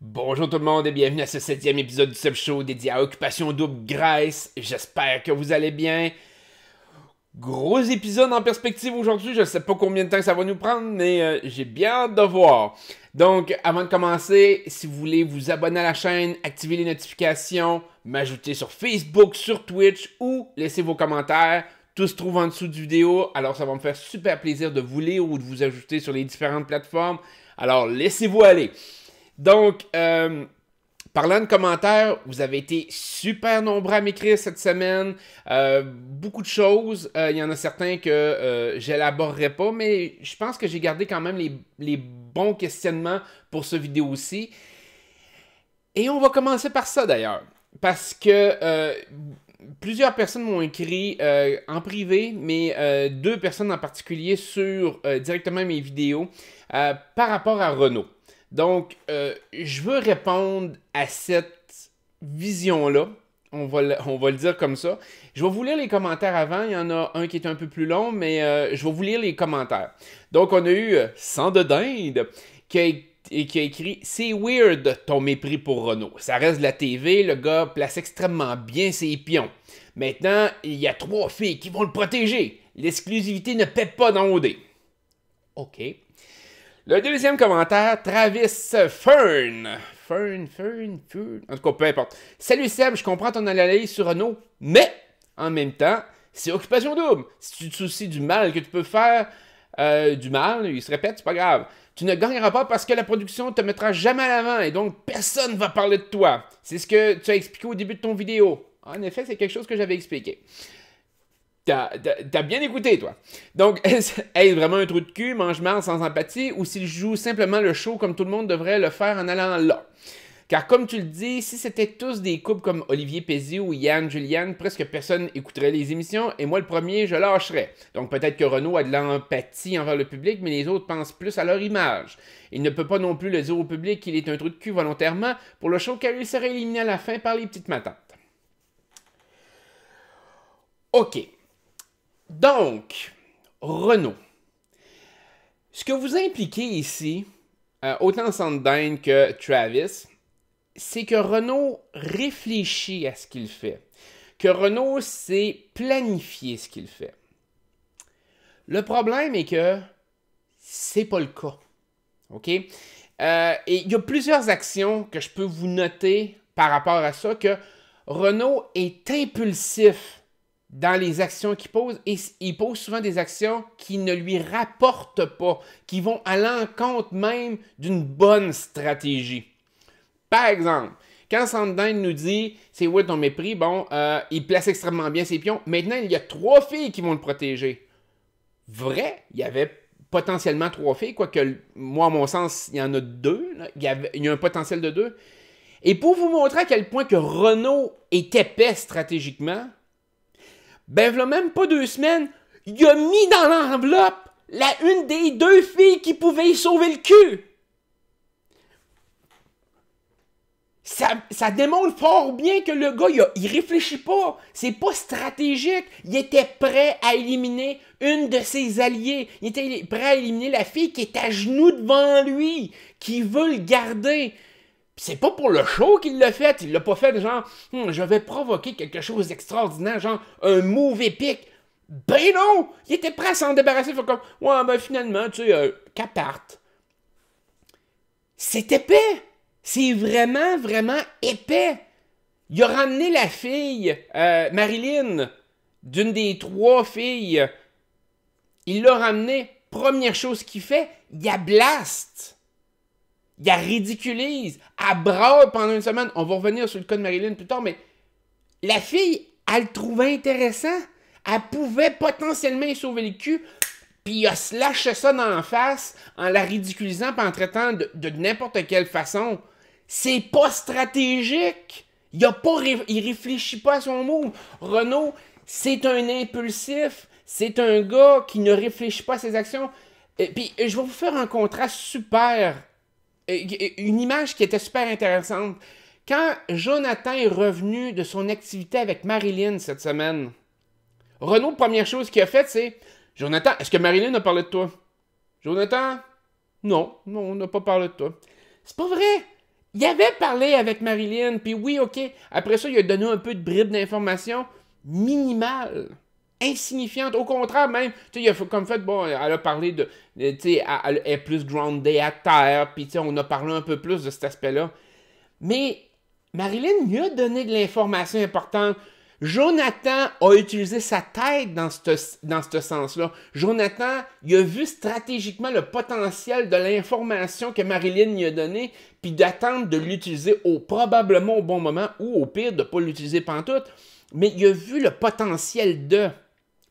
Bonjour tout le monde et bienvenue à ce 7e épisode du Seb Show dédié à Occupation Double Grèce. J'espère que vous allez bien. Gros épisode en perspective aujourd'hui, je ne sais pas combien de temps ça va nous prendre, mais j'ai bien hâte de voir. Donc, avant de commencer, si vous voulez vous abonner à la chaîne, activer les notifications, m'ajouter sur Facebook, sur Twitch ou laisser vos commentaires, tout se trouve en dessous de vidéo, alors ça va me faire super plaisir de vous lire ou de vous ajouter sur les différentes plateformes. Alors, laissez-vous aller. Donc, parlant de commentaires, vous avez été super nombreux à m'écrire cette semaine. Beaucoup de choses. Il y en a certains que j'élaborerai pas, mais je pense que j'ai gardé quand même les bons questionnements pour ce vidéo aussi. Et on va commencer par ça d'ailleurs. Parce que plusieurs personnes m'ont écrit en privé, mais deux personnes en particulier sur directement mes vidéos par rapport à Renault. Donc, je veux répondre à cette vision-là. On va le dire comme ça. Je vais vous lire les commentaires avant. Il y en a un qui est un peu plus long, mais je vais vous lire les commentaires. Donc, on a eu Sang de Dinde qui a écrit « C'est weird ton mépris pour Renault. Ça reste de la TV, le gars place extrêmement bien ses pions. Maintenant, il y a 3 filles qui vont le protéger. L'exclusivité ne paie pas dans OD. » OK. Le deuxième commentaire, Travis Fern. Fern. En tout cas, peu importe. Salut Seb, je comprends ton analyse sur Renault, mais en même temps, c'est Occupation Double. Si tu te soucies du mal que tu peux faire, du mal, il se répète, c'est pas grave. Tu ne gagneras pas parce que la production ne te mettra jamais à l'avant et donc personne ne va parler de toi. C'est ce que tu as expliqué au début de ton vidéo. En effet, c'est quelque chose que j'avais expliqué. T'as bien écouté, toi. Donc, est-ce vraiment un trou de cul, mange-marde sans empathie, ou s'il joue simplement le show comme tout le monde devrait le faire en allant là? Car comme tu le dis, si c'était tous des couples comme Olivier Pézy ou Yann Julian, presque personne écouterait les émissions, et moi le premier, je lâcherais. Donc peut-être que Renault a de l'empathie envers le public, mais les autres pensent plus à leur image. Il ne peut pas non plus le dire au public qu'il est un trou de cul volontairement pour le show car il serait éliminé à la fin par les petites matantes. OK. Donc, Renault. Ce que vous impliquez ici, autant Sandine que Travis, c'est que Renault réfléchit à ce qu'il fait. Que Renault sait planifier ce qu'il fait. Le problème est que c'est pas le cas. OK? Et il y a plusieurs actions que je peux vous noter par rapport à ça, que Renault est impulsif dans les actions qu'il pose, et il pose souvent des actions qui ne lui rapportent pas, qui vont à l'encontre même d'une bonne stratégie. Par exemple, quand Sandine nous dit « c'est ouais ton mépris », bon, il place extrêmement bien ses pions. Maintenant, il y a 3 filles qui vont le protéger. Vrai, il y avait potentiellement 3 filles, quoique moi, à mon sens, il y en a 2. Là. Il y a un potentiel de 2. Et pour vous montrer à quel point que Renault est épais stratégiquement, ben, voilà même pas 2 semaines, il a mis dans l'enveloppe une des 2 filles qui pouvait y sauver le cul. Ça démontre fort bien que le gars, il réfléchit pas. C'est pas stratégique. Il était prêt à éliminer une de ses alliés. Il était prêt à éliminer la fille qui est à genoux devant lui, qui veut le garder. C'est pas pour le show qu'il l'a fait. Il l'a pas fait genre, je vais provoquer quelque chose d'extraordinaire, genre un move épique. Ben non! Il était prêt à s'en débarrasser. Il fait comme, ouais, ben finalement, tu sais, qu'aparte. C'est épais. C'est vraiment, vraiment épais. Il a ramené la fille, Marilyn, d'une des 3 filles. Il l'a ramenée. Première chose qu'il fait, il la blast. Il la ridiculise, elle brave pendant une semaine. On va revenir sur le cas de Marilyn plus tard, mais la fille, elle le trouvait intéressant. Elle pouvait potentiellement y sauver le cul, puis il a slashé ça dans la face en la ridiculisant et en traitant de n'importe quelle façon. C'est pas stratégique. Il réfléchit pas à son move. Renault, c'est un impulsif. C'est un gars qui ne réfléchit pas à ses actions. Et puis, je vais vous faire un contraste super. Une image qui était super intéressante. Quand Jonathan est revenu de son activité avec Marilyn cette semaine, Renault, première chose qu'il a faite, c'est « Jonathan, est-ce que Marilyn a parlé de toi? » « Jonathan? Non, on n'a pas parlé de toi. » C'est pas vrai. il avait parlé avec Marilyn, puis oui, ok. Après ça, il a donné un peu de bribes d'informations minimales, insignifiantes. Au contraire, même, tu sais, il a comme fait, bon, elle a parlé de, tu sais, elle est plus grounded à terre, puis tu sais, on a parlé un peu plus de cet aspect-là. Mais Marilyn lui a donné de l'information importante. Jonathan a utilisé sa tête dans ce sens-là. Jonathan, il a vu stratégiquement le potentiel de l'information que Marilyn lui a donnée, puis d'attendre de l'utiliser probablement au bon moment, ou au pire, de ne pas l'utiliser pantoute. Mais il a vu le potentiel de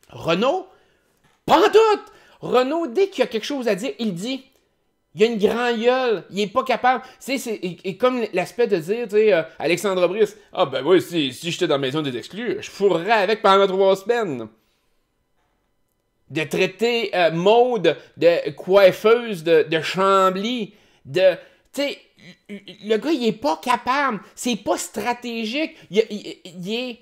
Renaud. Pantoute! Renaud, dès qu'il y a quelque chose à dire, il dit... Il a une grande gueule, il est pas capable. Et comme l'aspect de dire, tu sais, Alexandre Brice, ah ben oui, si j'étais dans la maison des exclus, je fourrerais avec pendant 3 semaines. De traiter Maude de coiffeuse de Chambly, tu sais, le gars, il est pas capable. C'est pas stratégique. Il est...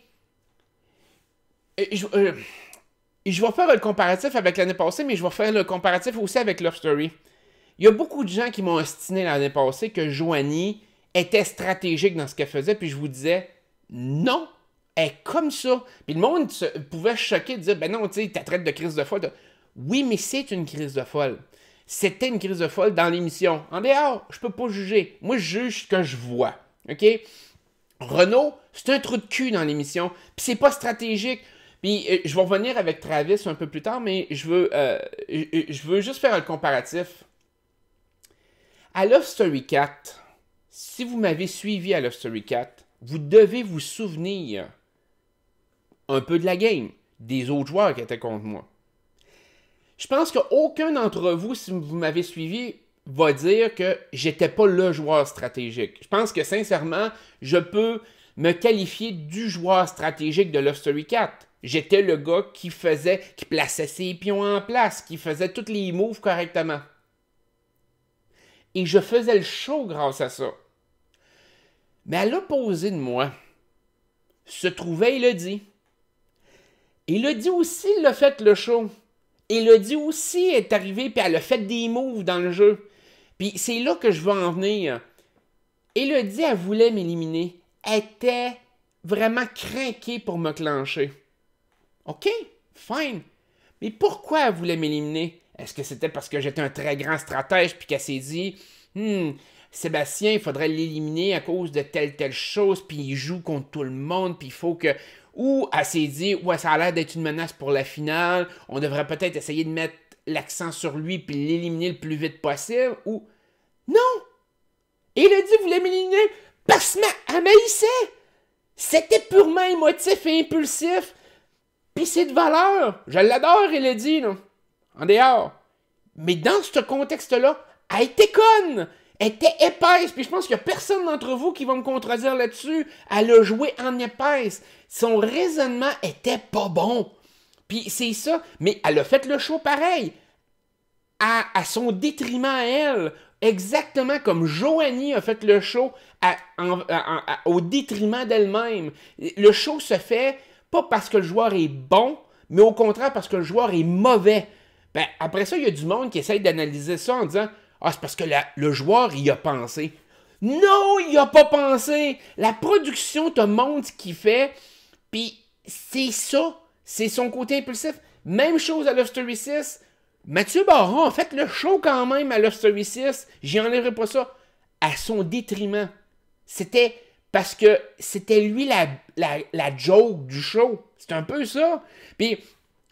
je vais faire le comparatif avec l'année passée, mais je vais faire le comparatif aussi avec Love Story. Il y a beaucoup de gens qui m'ont ostiné l'année passée que Joanie était stratégique dans ce qu'elle faisait, puis je vous disais, non, elle est comme ça. Puis le monde pouvait choquer, dire, ben non, tu sais, t'as traite de crise de folle. Oui, mais c'est une crise de folle. C'était une crise de folle dans l'émission. En dehors, je peux pas juger. Moi, je juge ce que je vois. OK? Renaud, c'est un trou de cul dans l'émission, puis c'est pas stratégique. Puis je vais revenir avec Travis un peu plus tard, mais je veux juste faire un comparatif. À Love Story 4, si vous m'avez suivi à Love Story 4, vous devez vous souvenir un peu de la game, des autres joueurs qui étaient contre moi. Je pense qu'aucun d'entre vous, si vous m'avez suivi, va dire que j'étais pas le joueur stratégique. Je pense que sincèrement, je peux me qualifier du joueur stratégique de Love Story 4. J'étais le gars qui plaçait ses pions en place, qui faisait tous les moves correctement. Et je faisais le show grâce à ça. Mais à l'opposé de moi, se trouvait Elodie. Elodie aussi l'a fait le show. Elodie aussi est arrivée puis elle a fait des moves dans le jeu. Puis c'est là que je veux en venir. Elodie, elle voulait m'éliminer. Elle était vraiment craquée pour me clencher. OK, fine. Mais pourquoi elle voulait m'éliminer? Est-ce que c'était parce que j'étais un très grand stratège puis qu'elle s'est dit Sébastien, il faudrait l'éliminer à cause de telle chose, puis il joue contre tout le monde, puis il faut que... Ou elle s'est dit, ouais, ça a l'air d'être une menace pour la finale, on devrait peut-être essayer de mettre l'accent sur lui puis l'éliminer le plus vite possible, ou... Non! Elodie voulait m'éliminer parce qu'elle m'haïssait! C'était purement émotif et impulsif, puis c'est de valeur. Je l'adore, Elodie, là. En dehors. Mais dans ce contexte-là, elle était conne! Elle était épaisse, puis je pense qu'il n'y a personne d'entre vous qui va me contredire là-dessus. Elle a joué en épaisse. Son raisonnement était pas bon. Puis c'est ça. Mais elle a fait le show pareil. À son détriment à elle. Exactement comme Joanie a fait le show au détriment d'elle-même. Le show se fait pas parce que le joueur est bon, mais au contraire parce que le joueur est mauvais. Ben, après ça, il y a du monde qui essaye d'analyser ça en disant « Ah, c'est parce que le joueur, il a pensé. » Non, il a pas pensé. La production te montre ce qu'il fait, puis c'est ça. C'est son côté impulsif. Même chose à Love Story 6. Mathieu Baron a fait le show quand même à Love Story 6. J'y enlèverai pas ça. À son détriment. C'était parce que c'était lui la joke du show. C'est un peu ça. Puis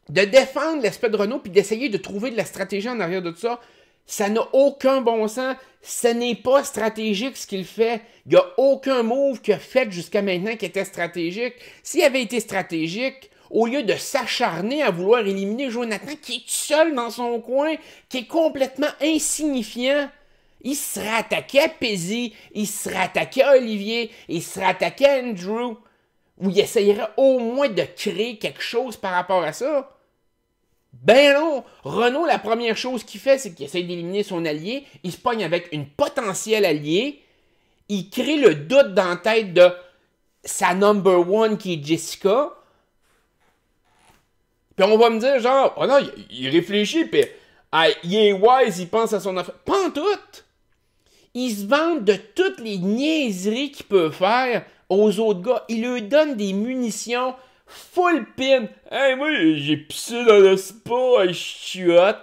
de défendre l'aspect de Renaud puis d'essayer de trouver de la stratégie en arrière de tout ça, ça n'a aucun bon sens. Ce n'est pas stratégique ce qu'il fait. Il n'y a aucun move qu'il a fait jusqu'à maintenant qui était stratégique. S'il avait été stratégique, au lieu de s'acharner à vouloir éliminer Jonathan qui est seul dans son coin, qui est complètement insignifiant, il serait attaqué à Pézy, il serait attaqué à Olivier, il serait attaqué à Andrew, ou il essayerait au moins de créer quelque chose par rapport à ça. Ben non! Renaud, la première chose qu'il fait, c'est qu'il essaie d'éliminer son allié, il se pogne avec une potentielle alliée, il crée le doute dans la tête de sa number one qui est Jessica, puis on va me dire genre, oh non, il réfléchit, puis il est wise, il pense à son affaire. Pas en tout! Ils se vantent de toutes les niaiseries qu'ils peuvent faire aux autres gars. Ils leur donnent des munitions full pin. Hey, moi, j'ai pissé dans le spa, je suis hot.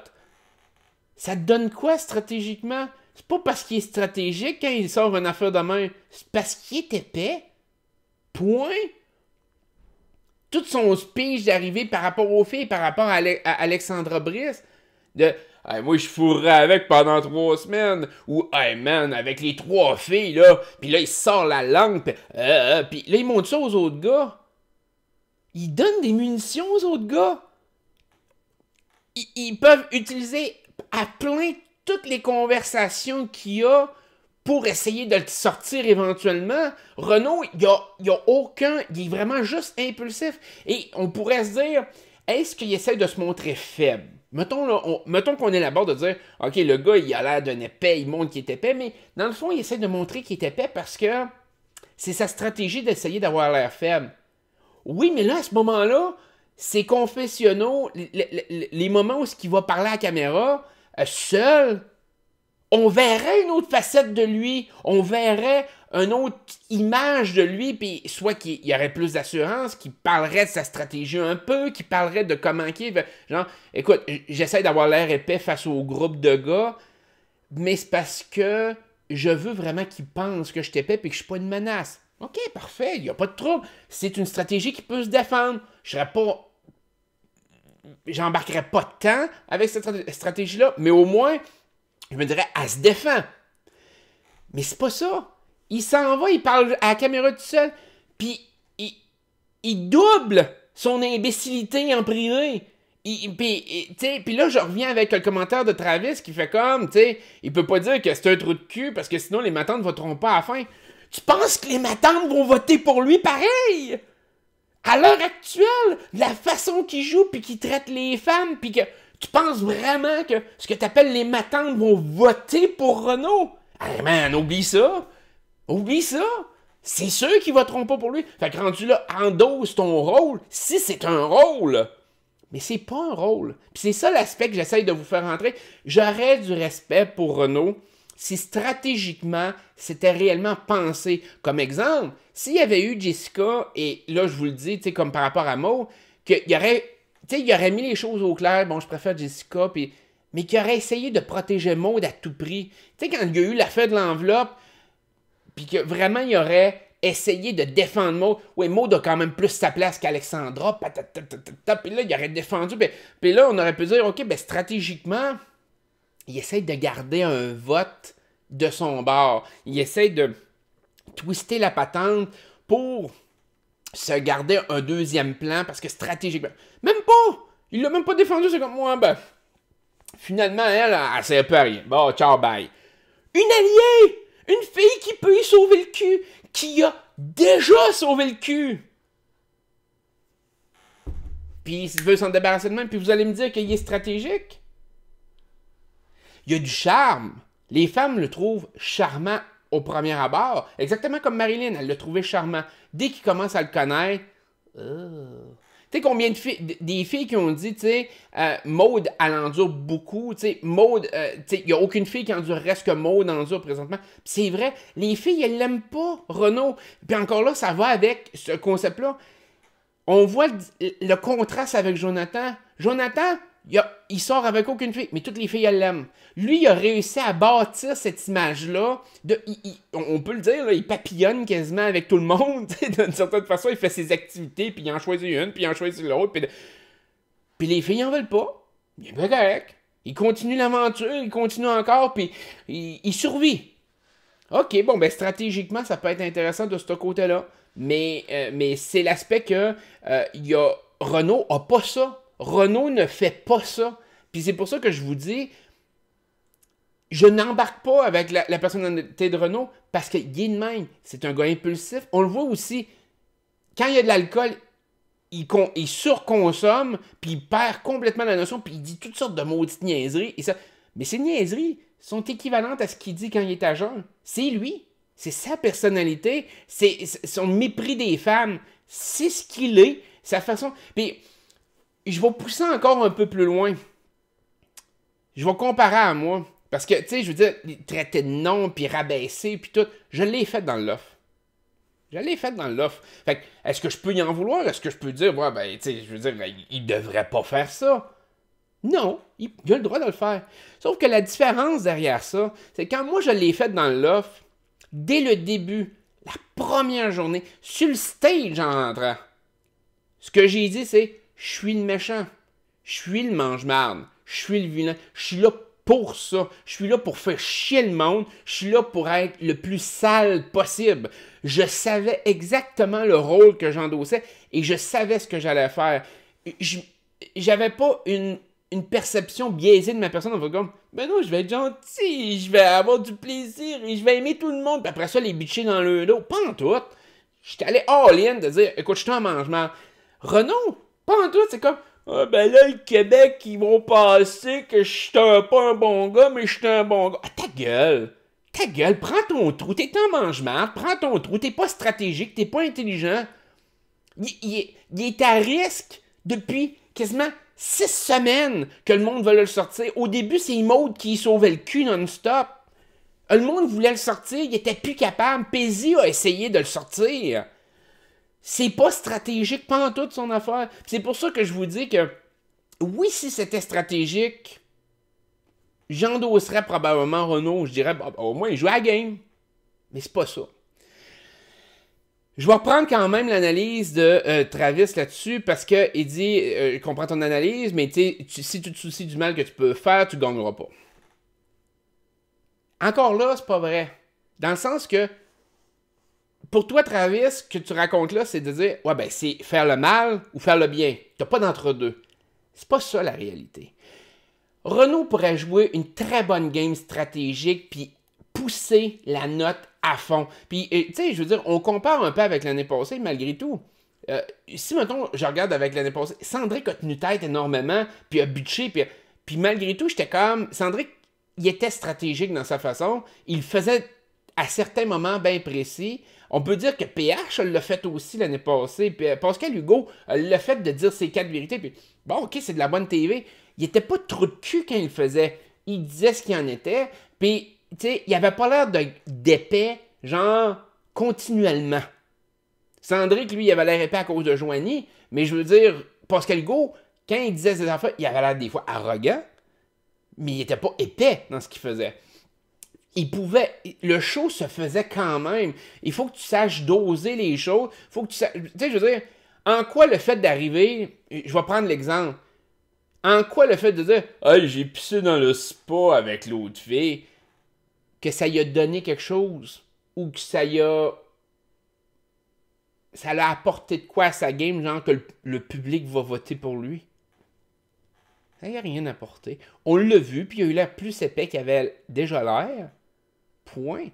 Ça te donne quoi stratégiquement? C'est pas parce qu'il est stratégique quand il sort une affaire de main. C'est parce qu'il est épais. Point. Tout son speech d'arrivée par rapport aux filles, par rapport à Alexandra Brice, de hey, moi je fourrais avec pendant 3 semaines, ou hey man, avec les 3 filles là, puis là il sort la langue, puis là il montre ça aux autres gars. Il donne des munitions aux autres gars. Ils peuvent utiliser à plein toutes les conversations qu'il y a pour essayer de le sortir éventuellement. Renaud, il y a aucun... Il est vraiment juste impulsif. Et on pourrait se dire, est-ce qu'il essaie de se montrer faible? Mettons qu'on est là-bas de dire, OK, le gars, il a l'air d'un épais, il montre qu'il est épais, mais dans le fond, il essaie de montrer qu'il est épais parce que c'est sa stratégie d'essayer d'avoir l'air faible. Oui, mais là, à ce moment-là, ses confessionnaux, les moments où il va parler à la caméra, seul... On verrait une autre facette de lui, on verrait une autre image de lui, puis soit qu'il y aurait plus d'assurance, qu'il parlerait de sa stratégie un peu, qu'il parlerait de comment il va... Genre, écoute, j'essaie d'avoir l'air épais face au groupe de gars, mais c'est parce que je veux vraiment qu'il pense que je suis épais et que je suis pas une menace. Ok, parfait, il n'y a pas de trouble. C'est une stratégie qui peut se défendre. Je serais pas... J'embarquerais pas de temps avec cette stratégie-là, mais au moins... Je me dirais, elle se défend. Mais c'est pas ça. Il s'en va, il parle à la caméra tout seul, puis il double son imbécilité en privé. Puis là, je reviens avec le commentaire de Travis qui fait comme, tu sais, il peut pas dire que c'est un trou de cul parce que sinon les matantes voteront pas à la fin. Tu penses que les matantes vont voter pour lui pareil? À l'heure actuelle, de la façon qu'il joue, puis qu'il traite les femmes, puis que... Tu penses vraiment que ce que t'appelles les matantes vont voter pour Renaud? Hey man, oublie ça! Oublie ça! C'est sûr qu'ils voteront pas pour lui. Fait que rendu là, endosse ton rôle, si c'est un rôle. Mais c'est pas un rôle. Puis c'est ça l'aspect que j'essaye de vous faire entrer. J'aurais du respect pour Renaud si stratégiquement, c'était réellement pensé. Comme exemple, s'il y avait eu Jessica, et là je vous le dis, tu sais, comme par rapport à Maud, qu'il y aurait... Tu sais, il aurait mis les choses au clair, bon, je préfère Jessica, mais qu'il aurait essayé de protéger Maud à tout prix. Tu sais, quand il y a eu l'affaire de l'enveloppe, puis que vraiment, il aurait essayé de défendre Maud. Oui, Maud a quand même plus sa place qu'Alexandra, puis là, il aurait défendu, puis là, on aurait pu dire, OK, ben stratégiquement, il essaie de garder un vote de son bord. Il essaie de twister la patente pour... se garder un deuxième plan parce que stratégiquement... Même pas! Il l'a même pas défendu, c'est comme moi, ben... Finalement, elle sert un peu à rien. Bon, ciao, bye. Une alliée! Une fille qui peut y sauver le cul! Qui a déjà sauvé le cul! Puis il veut s'en débarrasser de même, puis vous allez me dire qu'il est stratégique? Il y a du charme. Les femmes le trouvent charmant au premier abord. Exactement comme Marilyn, elle l'a trouvé charmant. Dès qu'il commence à le connaître, tu sais combien de filles, des filles qui ont dit, tu sais, Maud, elle endure beaucoup, tu sais, Maud, tu sais, il n'y a aucune fille qui endurerait ce que Maud endure présentement. Puis c'est vrai, les filles, elles l'aiment pas, Renaud. Puis encore là, ça va avec ce concept-là. On voit le contraste avec Jonathan. Jonathan, il sort avec aucune fille, mais toutes les filles, elles l'aiment. Lui, il a réussi à bâtir cette image-là. On peut le dire, là, il papillonne quasiment avec tout le monde. D'une certaine façon, il fait ses activités, puis il en choisit une, puis il en choisit l'autre. Puis les filles n'en veulent pas. Il est bien correct. Il continue l'aventure, il continue encore, puis il survit. OK, bon, ben stratégiquement, ça peut être intéressant de ce côté-là. Mais c'est l'aspect que Renaud a pas ça. Renaud ne fait pas ça. Puis c'est pour ça que je vous dis, je n'embarque pas avec la personnalité de Renaud parce qu'il est de même. C'est un gars impulsif. On le voit aussi, quand il y a de l'alcool, il surconsomme, puis il perd complètement la notion, puis il dit toutes sortes de maudites niaiseries. Mais ces niaiseries sont équivalentes à ce qu'il dit quand il est à jeun. C'est lui. C'est sa personnalité. C'est son mépris des femmes. C'est ce qu'il est. Sa façon... Puis... Je vais pousser encore un peu plus loin. Je vais comparer à moi. Parce que, tu sais, je veux dire, traiter de nom, puis rabaisser, puis tout, je l'ai fait dans l'offre. Je l'ai fait dans l'offre. Fait que, est-ce que je peux y en vouloir? Est-ce que je peux dire, ouais, ben, tu sais, je veux dire, il devrait pas faire ça? Non, il a le droit de le faire. Sauf que la différence derrière ça, c'est quand moi je l'ai fait dans l'offre, dès le début, la première journée, sur le stage en entrant, ce que j'ai dit, c'est, je suis le méchant, je suis le mange-marde, je suis le vilain, je suis là pour ça, je suis là pour faire chier le monde, je suis là pour être le plus sale possible. Je savais exactement le rôle que j'endossais et je savais ce que j'allais faire. J'avais pas une perception biaisée de ma personne en faisant comme, ben non, je vais être gentil, je vais avoir du plaisir et je vais aimer tout le monde, puis après ça, les bitcher dans le dos. Pas en tout. J'étais allé all-in de dire, écoute, je suis en mangement. Renaud, pas en tout, c'est comme, ah ben là, le Québec, ils vont penser que je suis pas un bon gars, mais je suis un bon gars. Ah, ta gueule! Ta gueule, prends ton trou, t'es en mangement, prends ton trou, t'es pas stratégique, t'es pas intelligent. Il est à risque depuis quasiment 6 semaines que le monde veut le sortir. Au début, c'est Maud qui sauvait le cul non-stop. Le monde voulait le sortir, il était plus capable. Pézy a essayé de le sortir. C'est pas stratégique, pas en toute son affaire. C'est pour ça que je vous dis que, oui, si c'était stratégique, j'endosserais probablement Renaud. Je dirais, bah, au moins, il joue à la game. Mais c'est pas ça. Je vais reprendre quand même l'analyse de Travis là-dessus parce qu'il dit, je comprends ton analyse, mais si tu te soucies du mal que tu peux faire, tu ne gagneras pas. Encore là, c'est pas vrai. Dans le sens que, pour toi, Travis, ce que tu racontes là, c'est de dire, ouais, ben, c'est faire le mal ou faire le bien. T'as pas d'entre-deux. C'est pas ça la réalité. Renaud pourrait jouer une très bonne game stratégique puis pousser la note à fond. Puis, tu sais, je veux dire, on compare un peu avec l'année passée, malgré tout. Si, mettons, je regarde avec l'année passée, Cendric a tenu tête énormément, puis a butché, puis malgré tout, j'étais comme... Cendric, il était stratégique dans sa façon. Il faisait, à certains moments bien précis. On peut dire que PH l'a fait aussi l'année passée. Puis Pascal Hugo l'a fait de dire ses 4 vérités. Puis, bon, OK, c'est de la bonne TV. Il était pas trop de cul quand il le faisait. Il disait ce qu'il en était. Puis, tu sais, il avait pas l'air d'épais, genre, continuellement. Cendric, lui, il avait l'air épais à cause de Joanie, mais je veux dire, Pascal Hugo, quand il disait ses affaires, il avait l'air des fois arrogant, mais il était pas épais dans ce qu'il faisait. Il pouvait, le show se faisait quand même. Il faut que tu saches doser les choses. Il faut que tu saches, tu sais, je veux dire, en quoi le fait d'arriver, je vais prendre l'exemple, en quoi le fait de dire, hey, j'ai pissé dans le spa avec l'autre fille, que ça y a donné quelque chose, ou que ça l'a apporté de quoi à sa game, genre que le public va voter pour lui. Ça n'y a rien apporté. On l'a vu, puis il a eu l'air plus épais qu'il avait déjà l'air. Point.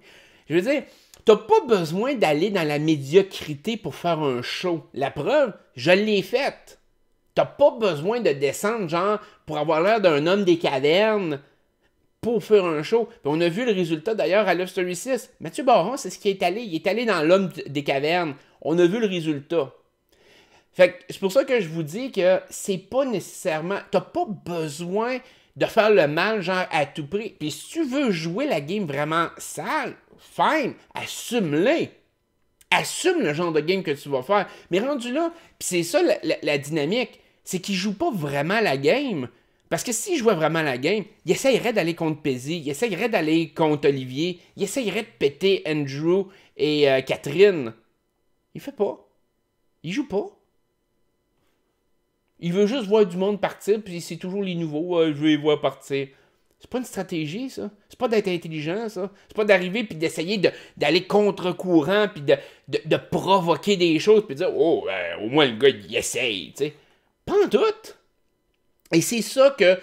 Je veux dire, t'as pas besoin d'aller dans la médiocrité pour faire un show. La preuve, je l'ai faite. T'as pas besoin de descendre, genre, pour avoir l'air d'un homme des cavernes pour faire un show. Puis on a vu le résultat d'ailleurs à Love Story 6. Mathieu Baron, c'est ce qui est allé. Il est allé dans l'homme des cavernes. On a vu le résultat. Fait que c'est pour ça que je vous dis que c'est pas nécessairement... T'as pas besoin de faire le mal, genre, à tout prix. Puis si tu veux jouer la game vraiment sale, fine, assume-le. Assume le genre de game que tu vas faire. Mais rendu là, puis c'est ça la dynamique, c'est qu'il joue pas vraiment la game. Parce que s'il jouait vraiment la game, il essayerait d'aller contre Pézy, il essayerait d'aller contre Olivier, il essayerait de péter Andrew et Catherine. Il fait pas. Il joue pas. Il veut juste voir du monde partir, puis c'est toujours les nouveaux, je veux les voir partir. C'est pas une stratégie, ça. C'est pas d'être intelligent, ça. C'est pas d'arriver puis d'essayer d'aller contre-courant, puis de provoquer des choses, puis de dire, oh, au moins le gars, il essaye, tu sais. Pas en tout. Et c'est ça que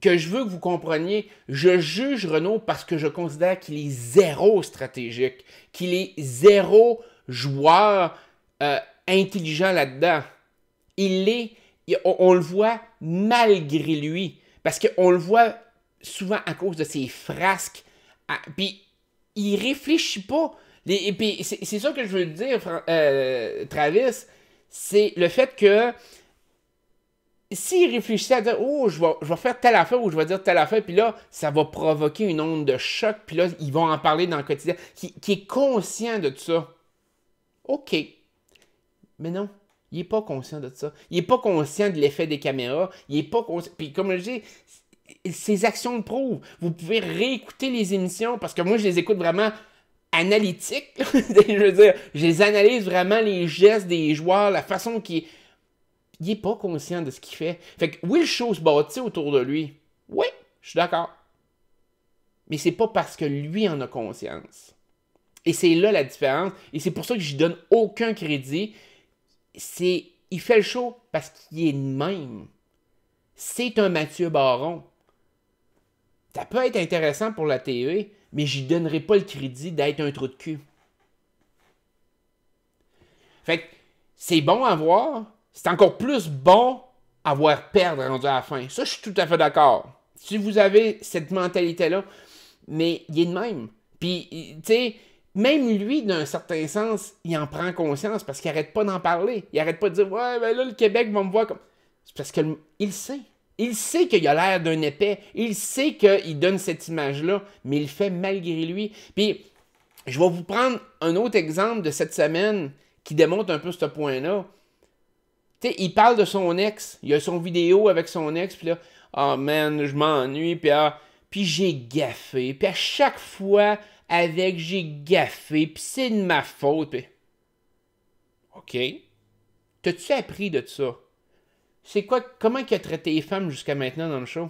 je veux que vous compreniez. Je juge Renaud parce que je considère qu'il est zéro stratégique, qu'il est zéro joueur intelligent là-dedans. On le voit malgré lui. Parce qu'on le voit souvent à cause de ses frasques. Puis, il réfléchit pas. Et puis, c'est ça que je veux te dire, Travis. C'est le fait que, tu sais, je veux dire, il y a des moments où il faut que tu saches doser les choses. Il faut que tu saches doser les choses. Puis, si tu veux jouer la game vraiment sale, fine, assume le genre de game que tu vas faire. Mais rendu là, puis c'est ça la dynamique, c'est qu'il joue pas vraiment la game. Parce que s'il jouait vraiment la game, il essayerait d'aller contre Pézy, il essayerait d'aller contre Olivier, il essayerait de péter Andrew et Catherine. Il fait pas. Il joue pas. s'il réfléchissait à dire, oh, je vais faire telle affaire ou je vais dire telle affaire, puis là, ça va provoquer une onde de choc, puis là, ils vont en parler dans le quotidien, qui est conscient de tout ça. OK. Mais non, il n'est pas conscient de ça. Il n'est pas conscient de l'effet des caméras. Il n'est pas conscient. Puis comme je dis, ses actions le prouvent. Vous pouvez réécouter les émissions, parce que moi, je les écoute vraiment analytiques. Je veux dire, je les analyse vraiment, les gestes des joueurs, la façon qu'il... Il n'est pas conscient de ce qu'il fait. Fait que oui, le show se bâtit autour de lui. Oui, je suis d'accord. Mais c'est pas parce que lui en a conscience. Et c'est là la différence. Et c'est pour ça que je lui donne aucun crédit. Il fait le show parce qu'il est de même. C'est un Mathieu Baron. Ça peut être intéressant pour la TV, mais je lui donnerai pas le crédit d'être un trou de cul. Fait que c'est bon à voir. C'est encore plus bon à voir perdre rendu à la fin. Ça, je suis tout à fait d'accord. Si vous avez cette mentalité-là, mais il est de même. Puis, tu sais, même lui, d'un certain sens, il en prend conscience parce qu'il arrête pas d'en parler. Il arrête pas de dire, ouais, ben là, le Québec va me voir comme... C'est parce qu'il sait. Il sait qu'il a l'air d'un épais. Il sait qu'il donne cette image-là, mais il le fait malgré lui. Puis, je vais vous prendre un autre exemple de cette semaine qui démontre un peu ce point-là. Tu sais, il parle de son ex. Il a son vidéo avec son ex, puis là, oh man, je m'ennuie, puis j'ai gaffé. Puis à chaque fois, j'ai gaffé, puis c'est de ma faute. Puis... OK. T'as-tu appris de ça? C'est quoi, comment il a traité les femmes jusqu'à maintenant dans le show?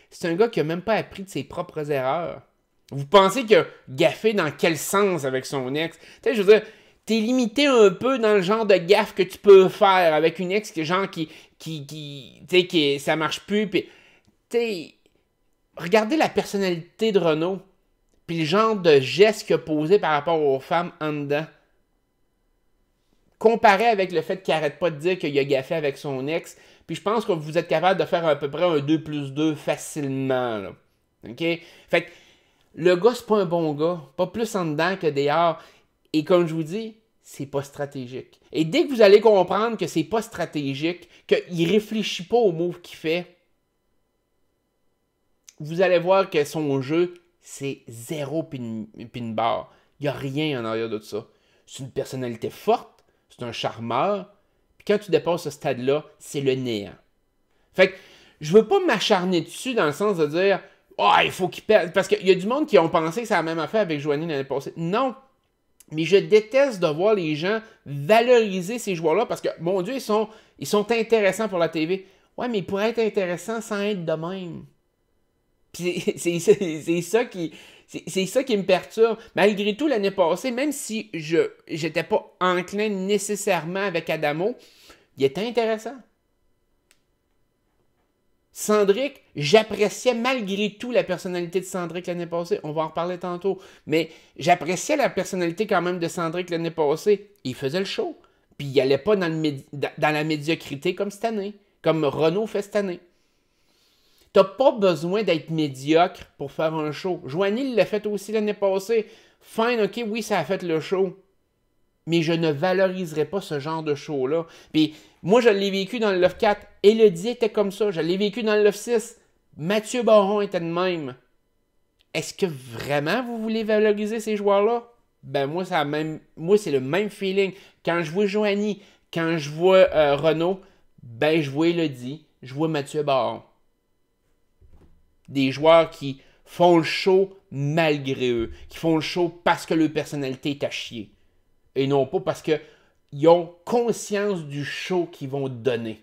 C'est un gars qui a même pas appris de ses propres erreurs. Vous pensez qu'il a gaffé dans quel sens avec son ex? Tu sais, je veux dire, t'es limité un peu dans le genre de gaffe que tu peux faire avec une ex qui ça marche plus. Puis, tu sais, regardez la personnalité de Renaud, puis le genre de geste qu'il a posé par rapport aux femmes en dedans. Comparé avec le fait qu'il arrête pas de dire qu'il a gaffé avec son ex, puis je pense que vous êtes capable de faire à peu près un 2+2 facilement, là. OK? Fait que le gars, c'est pas un bon gars. Pas plus en dedans que dehors. Et comme je vous dis, c'est pas stratégique. Et dès que vous allez comprendre que c'est pas stratégique, qu'il réfléchit pas au move qu'il fait, vous allez voir que son jeu, c'est zéro pin barre. Il n'y a rien en arrière de ça. C'est une personnalité forte, c'est un charmeur, puis quand tu dépasses ce stade-là, c'est le néant. Fait que je veux pas m'acharner dessus dans le sens de dire « Oh, il faut qu'il perde », parce qu'il y a du monde qui ont pensé que c'est la même affaire avec Joanie l'année passée. Non, mais je déteste de voir les gens valoriser ces joueurs-là parce que, mon Dieu, ils sont intéressants pour la TV. Ouais, mais ils pourraient être intéressants sans être de même. Puis c'est ça qui me perturbe. Malgré tout, l'année passée, même si je n'étais pas enclin nécessairement avec Adamo, il était intéressant. Cendric, j'appréciais malgré tout la personnalité de Cendric l'année passée. On va en reparler tantôt. Mais j'appréciais la personnalité quand même de Cendric l'année passée. Il faisait le show. Puis il n'allait pas dans la médiocrité comme cette année. Comme Renaud fait cette année. T'as pas besoin d'être médiocre pour faire un show. Joanie l'a fait aussi l'année passée. Fine, ok, oui, ça a fait le show. Mais je ne valoriserai pas ce genre de show-là. Puis moi, je l'ai vécu dans le Love 4. Élodie était comme ça. Je l'ai vécu dans le Love 6. Mathieu Baron était de même. Est-ce que vraiment vous voulez valoriser ces joueurs-là? Ben moi, c'est le même feeling. Quand je vois Joanie, quand je vois Renaud, ben je vois Élodie, je vois Mathieu Baron. Des joueurs qui font le show malgré eux. Qui font le show parce que leur personnalité est à chier. Et non pas parce qu'ils ont conscience du show qu'ils vont donner.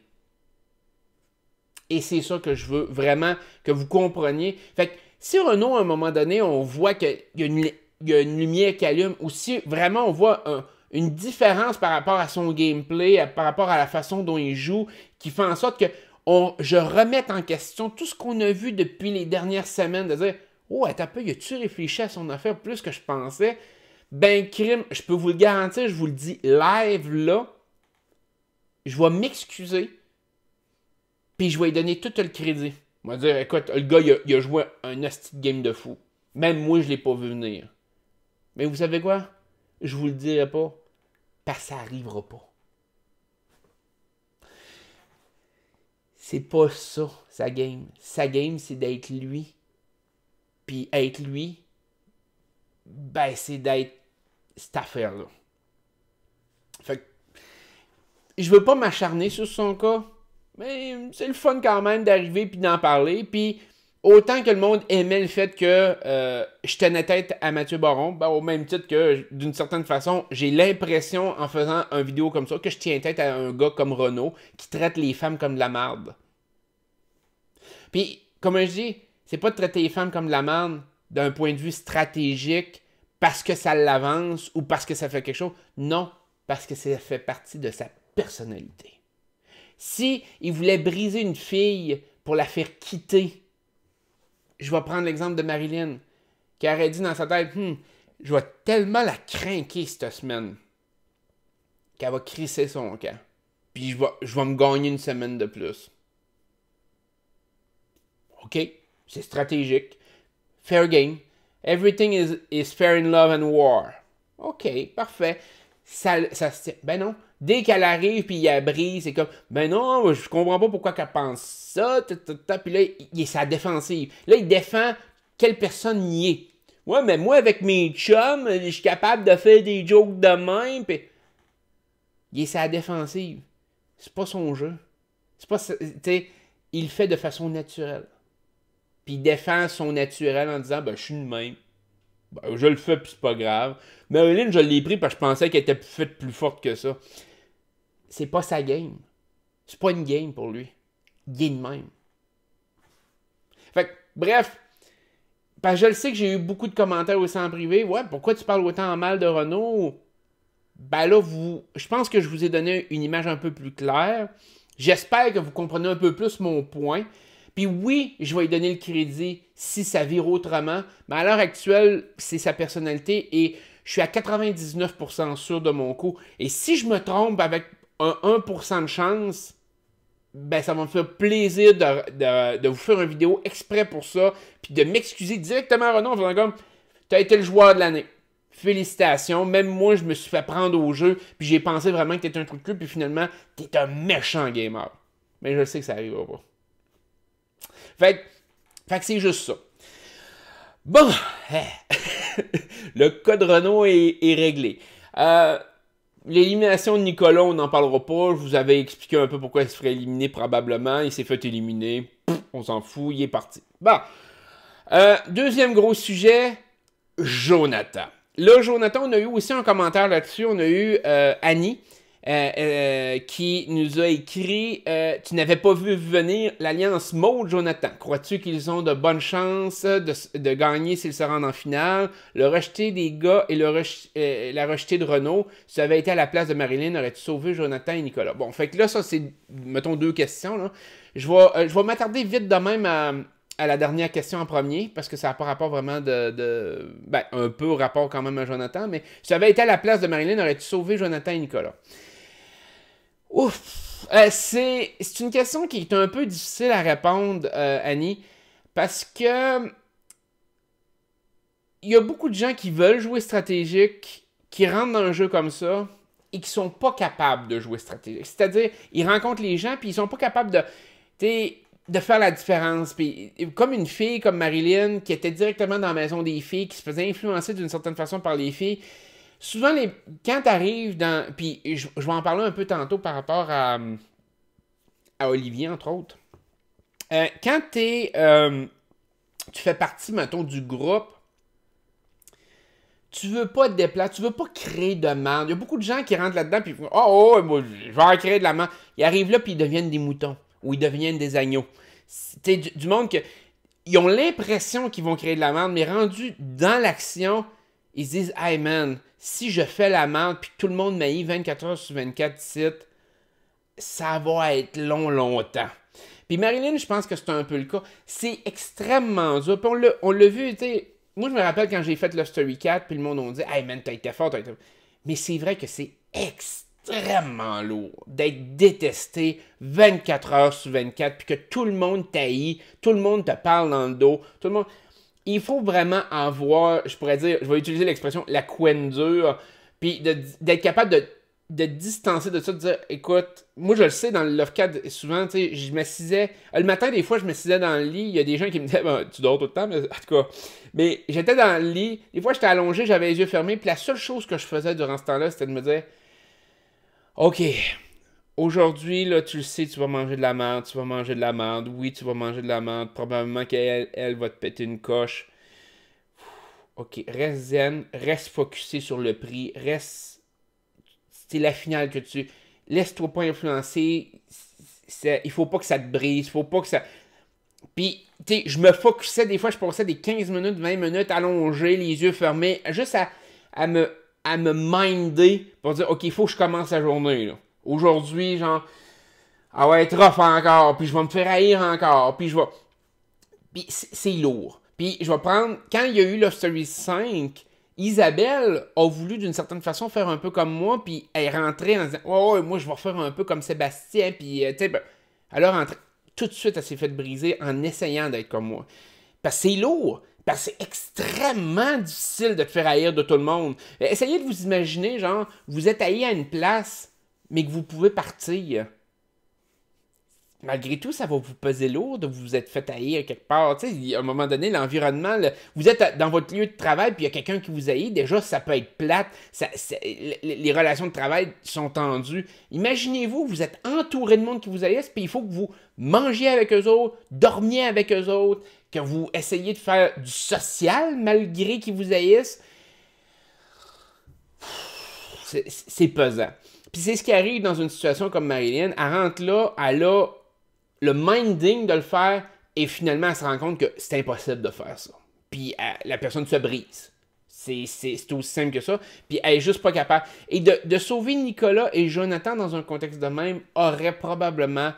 Et c'est ça que je veux vraiment que vous compreniez. Fait que si Renaud, à un moment donné, on voit qu'il y a une lumière qui allume, ou si vraiment on voit une différence par rapport à son gameplay, par rapport à la façon dont il joue, qui fait en sorte que je remette en question tout ce qu'on a vu depuis les dernières semaines, de dire « Oh, attends un peu, as-tu réfléchi à son affaire plus que je pensais? » Ben, crime, je peux vous le garantir, je vous le dis live là, je vais m'excuser, puis je vais lui donner tout le crédit. Je vais dire, écoute, le gars, il a joué un hostie de game de fou. Même moi, je ne l'ai pas vu venir. Mais vous savez quoi? Je vous le dirai pas, parce que ça n'arrivera pas. C'est pas ça, sa game. Sa game, c'est d'être lui. Puis être lui, ben, c'est d'être cette affaire-là. Fait que, je veux pas m'acharner sur son cas, mais c'est le fun quand même d'arriver puis d'en parler. Puis, autant que le monde aimait le fait que je tenais tête à Mathieu Baron, ben, au même titre que, d'une certaine façon, j'ai l'impression, en faisant une vidéo comme ça, que je tiens tête à un gars comme Renaud, qui traite les femmes comme de la merde. Puis, comme je dis, c'est pas de traiter les femmes comme de la merde d'un point de vue stratégique parce que ça l'avance ou parce que ça fait quelque chose. Non, parce que ça fait partie de sa personnalité. Si il voulait briser une fille pour la faire quitter, je vais prendre l'exemple de Marilyn, qui aurait dit dans sa tête, je vais tellement la craquer cette semaine qu'elle va crisser son camp. Puis je vais me gagner une semaine de plus. OK, c'est stratégique. Fair game. Everything is fair in love and war. OK, parfait. Ça ben non. Dès qu'elle arrive puis il la brise, c'est comme, ben non, je comprends pas pourquoi qu'elle pense ça. Puis là, il est sa défensive. Là, il défend quelle personne y est. Ouais, mais moi, avec mes chums, je suis capable de faire des jokes de même. Puis il est sa défensive. C'est pas son jeu. C'est pas, tu sais, il le fait de façon naturelle. Puis il défend son naturel en disant, ben, je suis de même. Ben, je le fais, puis c'est pas grave. Marilyn, je l'ai pris parce que je pensais qu'elle était faite plus forte que ça. C'est pas sa game. C'est pas une game pour lui. Il est de même. Fait que, bref. Parce que je le sais que j'ai eu beaucoup de commentaires aussi en privé. Ouais, pourquoi tu parles autant en mal de Renaud? Ben là, je pense que je vous ai donné une image un peu plus claire. J'espère que vous comprenez un peu plus mon point. Puis oui, je vais lui donner le crédit si ça vire autrement, mais à l'heure actuelle, c'est sa personnalité et je suis à 99% sûr de mon coup. Et si je me trompe avec un 1% de chance, ben ça va me faire plaisir de vous faire une vidéo exprès pour ça, puis de m'excuser directement à Renaud en faisant comme « T'as été le joueur de l'année. Félicitations. Même moi, je me suis fait prendre au jeu, puis j'ai pensé vraiment que t'étais un truc de cul, puis finalement, t'es un méchant gamer. » Mais je sais que ça arrivera pas. Fait que c'est juste ça. Bon, le cas de Renaud est réglé. L'élimination de Nicolas, on n'en parlera pas. Je vous avais expliqué un peu pourquoi il se ferait éliminer probablement. Il s'est fait éliminer. On s'en fout, il est parti. Bon. Deuxième gros sujet, Jonathan. Là, Jonathan, on a eu aussi un commentaire là-dessus. On a eu Annie. Qui nous a écrit tu n'avais pas vu venir l'alliance Maud Jonathan. Crois-tu qu'ils ont de bonnes chances de gagner s'ils se rendent en finale? Le rejeté des gars et la rejetée de Renaud, si tu avais été à la place de Marilyn, aurais-tu sauvé Jonathan et Nicolas? Bon, fait que là, ça, c'est, mettons, deux questions. Là. Je vais m'attarder vite de même à la dernière question en premier, parce que ça n'a pas rapport vraiment ben, un peu au rapport quand même à Jonathan, mais si tu avais été à la place de Marilyn, aurais-tu sauvé Jonathan et Nicolas? Ouf! C'est une question qui est un peu difficile à répondre, Annie, parce que il y a beaucoup de gens qui veulent jouer stratégique, qui rentrent dans un jeu comme ça, et qui sont pas capables de jouer stratégique. C'est-à-dire, ils rencontrent les gens, puis ils sont pas capables de faire la différence. Puis, comme une fille comme Marilyn, qui était directement dans la maison des filles, qui se faisait influencer d'une certaine façon par les filles, souvent, quand tu arrives dans... Puis je vais en parler un peu tantôt par rapport à Olivier, entre autres. Quand tu fais partie, mettons, du groupe, tu veux pas te déplacer, tu veux pas créer de merde. Il y a beaucoup de gens qui rentrent là-dedans, puis ils font « Oh, moi, je vais en créer de la merde. » Ils arrivent là, puis ils deviennent des moutons, ou ils deviennent des agneaux. C'est du monde que... Ils ont l'impression qu'ils vont créer de la merde, mais rendus dans l'action, ils se disent « Hey man, si je fais la merde puis tout le monde m'haït 24 heures sur 24 sites, ça va être longtemps. » Puis Marilyn, je pense que c'est un peu le cas. C'est extrêmement dur. Puis on l'a vu, tu sais. Moi, je me rappelle quand j'ai fait le Story 4, puis le monde on dit « Hey man, t'as été fort, t'as été fort. » Mais c'est vrai que c'est extrêmement lourd d'être détesté 24 heures sur 24, puis que tout le monde t'haït, tout le monde te parle dans le dos, tout le monde... Il faut vraiment avoir, je pourrais dire, je vais utiliser l'expression la couenne dure, puis d'être capable de distancer de ça, de dire, écoute, moi je le sais, dans le Lovecad, souvent, tu sais, je m'assisais, le matin, des fois, je m'assisais dans le lit, il y a des gens qui me disaient, ben, tu dors tout le temps, mais en tout cas, mais j'étais dans le lit, des fois, j'étais allongé, j'avais les yeux fermés, puis la seule chose que je faisais durant ce temps-là, c'était de me dire, OK, aujourd'hui, là, tu le sais, tu vas manger de la merde, tu vas manger de la merde, oui, tu vas manger de la merde, probablement qu'elle elle va te péter une coche. OK, reste zen, reste focusé sur le prix, reste. C'est la finale que tu. Laisse-toi pas influencer. Il faut pas que ça te brise, il faut pas que ça. Puis, tu sais, je me focusais, des fois, je passais des 15 minutes, 20 minutes allongé, les yeux fermés, juste à me minder pour dire, OK, il faut que je commence la journée, là. Aujourd'hui, genre, ah ouais, être rough encore, puis je vais me faire haïr encore, puis je vais. Puis c'est lourd. Puis je vais prendre. Quand il y a eu Love Story 5, Isabelle a voulu d'une certaine façon faire un peu comme moi, puis elle est rentrée en disant, oh, moi je vais faire un peu comme Sébastien, puis tu sais, ben, elle a rentré. Tout de suite, elle s'est fait briser en essayant d'être comme moi. Parce que c'est lourd. Parce que c'est extrêmement difficile de te faire haïr de tout le monde. Essayez de vous imaginer, genre, vous êtes haï à une place, mais que vous pouvez partir. Malgré tout, ça va vous peser lourd de vous être fait haïr quelque part. Tu sais, à un moment donné, l'environnement, vous êtes dans votre lieu de travail, puis il y a quelqu'un qui vous haït, déjà, ça peut être plate. Les relations de travail sont tendues. Imaginez-vous, vous êtes entouré de monde qui vous haïssent, puis il faut que vous mangiez avec eux autres, dormiez avec eux autres, que vous essayez de faire du social malgré qu'ils vous haïssent. C'est pesant. Puis c'est ce qui arrive dans une situation comme Marilyn. Elle rentre là, elle a le minding de le faire et finalement elle se rend compte que c'est impossible de faire ça. Puis la personne se brise. C'est aussi simple que ça. Puis elle est juste pas capable. Et de sauver Nicolas et Jonathan dans un contexte de même aurait probablement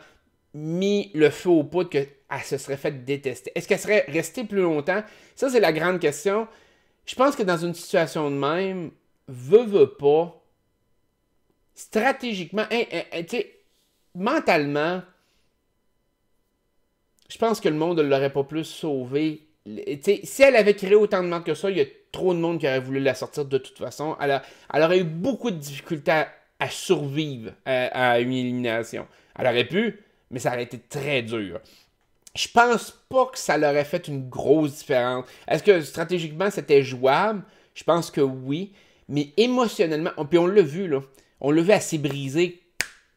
mis le feu aux poudres qu'elle se serait fait détester. Est-ce qu'elle serait restée plus longtemps? Ça, c'est la grande question. Je pense que dans une situation de même, veut pas, stratégiquement, tu sais, mentalement, je pense que le monde ne l'aurait pas plus sauvé. T'sais, si elle avait créé autant de merde que ça, il y a trop de monde qui aurait voulu la sortir de toute façon. Elle aurait eu beaucoup de difficultés à survivre à une élimination. Elle aurait pu, mais ça aurait été très dur. Je pense pas que ça leur aurait fait une grosse différence. Est-ce que stratégiquement c'était jouable? Je pense que oui. Mais émotionnellement, puis on l'a vu, là. On l'a vu assez brisé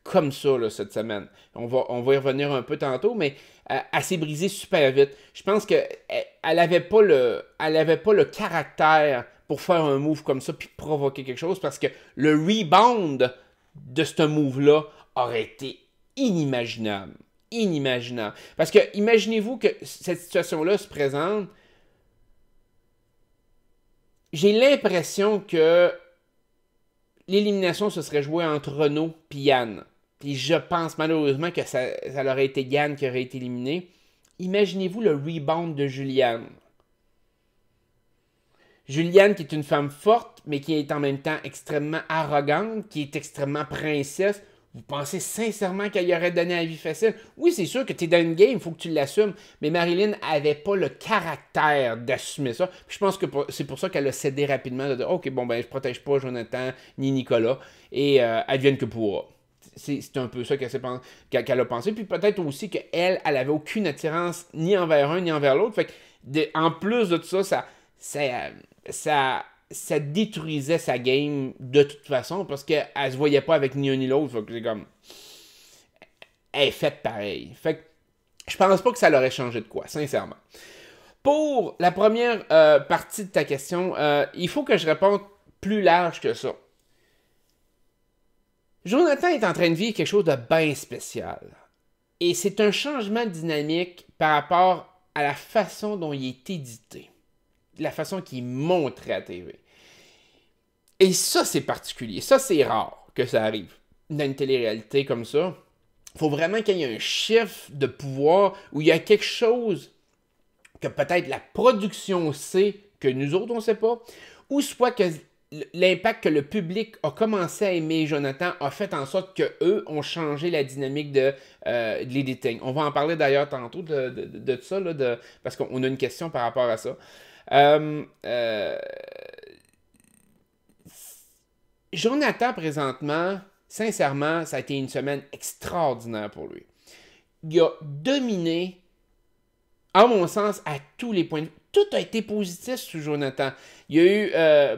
comme ça là, cette semaine. On va y revenir un peu tantôt, mais elle s'est brisée super vite. Je pense qu'elle n'avait pas le caractère pour faire un move comme ça puis provoquer quelque chose parce que le rebound de ce move-là aurait été inimaginable. Inimaginable. Parce que imaginez-vous que cette situation-là se présente. J'ai l'impression que l'élimination se serait jouée entre Renaud et Yann. Puis je pense malheureusement que ça aurait été Yann qui aurait été éliminé. Imaginez-vous le rebound de Juliane. Juliane qui est une femme forte, mais qui est en même temps extrêmement arrogante, qui est extrêmement princesse. Vous pensez sincèrement qu'elle y aurait donné la vie facile? Oui, c'est sûr que tu es dans une game, il faut que tu l'assumes. Mais Marilyn avait pas le caractère d'assumer ça. Puis je pense que c'est pour ça qu'elle a cédé rapidement de dire, OK, bon, ben, je protège pas Jonathan ni Nicolas. Et advienne que pourra. C'est un peu ça qu'elle a pensé. Puis peut-être aussi qu'elle avait aucune attirance ni envers un ni envers l'autre. Fait que en plus de tout ça, ça détruisait sa game de toute façon parce qu'elle se voyait pas avec ni un ni l'autre. Fait que c'est comme. Elle est faite pareil. Fait que je pense pas que ça l'aurait changé de quoi, sincèrement. Pour la première partie de ta question, il faut que je réponde plus large que ça. Jonathan est en train de vivre quelque chose de bien spécial. Et c'est un changement de dynamique par rapport à la façon dont il est édité. La façon qu'il est montré à la TV. Et ça, c'est particulier. Ça, c'est rare que ça arrive dans une télé-réalité comme ça. Il faut vraiment qu'il y ait un chiffre de pouvoir où il y a quelque chose que peut-être la production sait que nous autres, on ne sait pas, ou soit que l'impact que le public a commencé à aimer Jonathan a fait en sorte qu'eux ont changé la dynamique de l'editing. On va en parler d'ailleurs tantôt de ça, là, parce qu'on a une question par rapport à ça. Jonathan, présentement, sincèrement, ça a été une semaine extraordinaire pour lui. Il a dominé, à mon sens, à tous les points de vue. Tout a été positif sur Jonathan. Il y a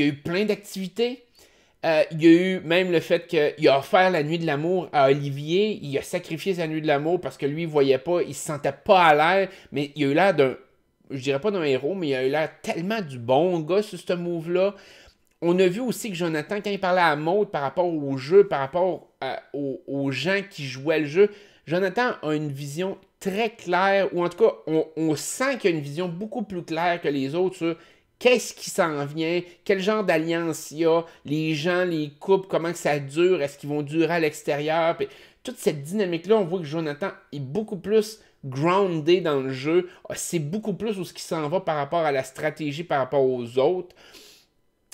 eu plein d'activités. Il y a eu même le fait qu'il a offert la nuit de l'amour à Olivier. Il a sacrifié sa nuit de l'amour parce que lui, il voyait pas, il se sentait pas à l'air. Mais il a eu l'air d'un, je dirais pas d'un héros, mais il a eu l'air tellement du bon gars sur ce move-là. On a vu aussi que Jonathan, quand il parlait à Maud par rapport au jeu, par rapport aux gens qui jouaient le jeu, Jonathan a une vision très claire, ou en tout cas, on sent qu'il y a une vision beaucoup plus claire que les autres sur qu'est-ce qui s'en vient, quel genre d'alliance il y a, les gens, les couples, comment que ça dure, est-ce qu'ils vont durer à l'extérieur. Puis, toute cette dynamique-là, on voit que Jonathan est beaucoup plus groundé dans le jeu. C'est beaucoup plus où ce qui s'en va par rapport à la stratégie, par rapport aux autres.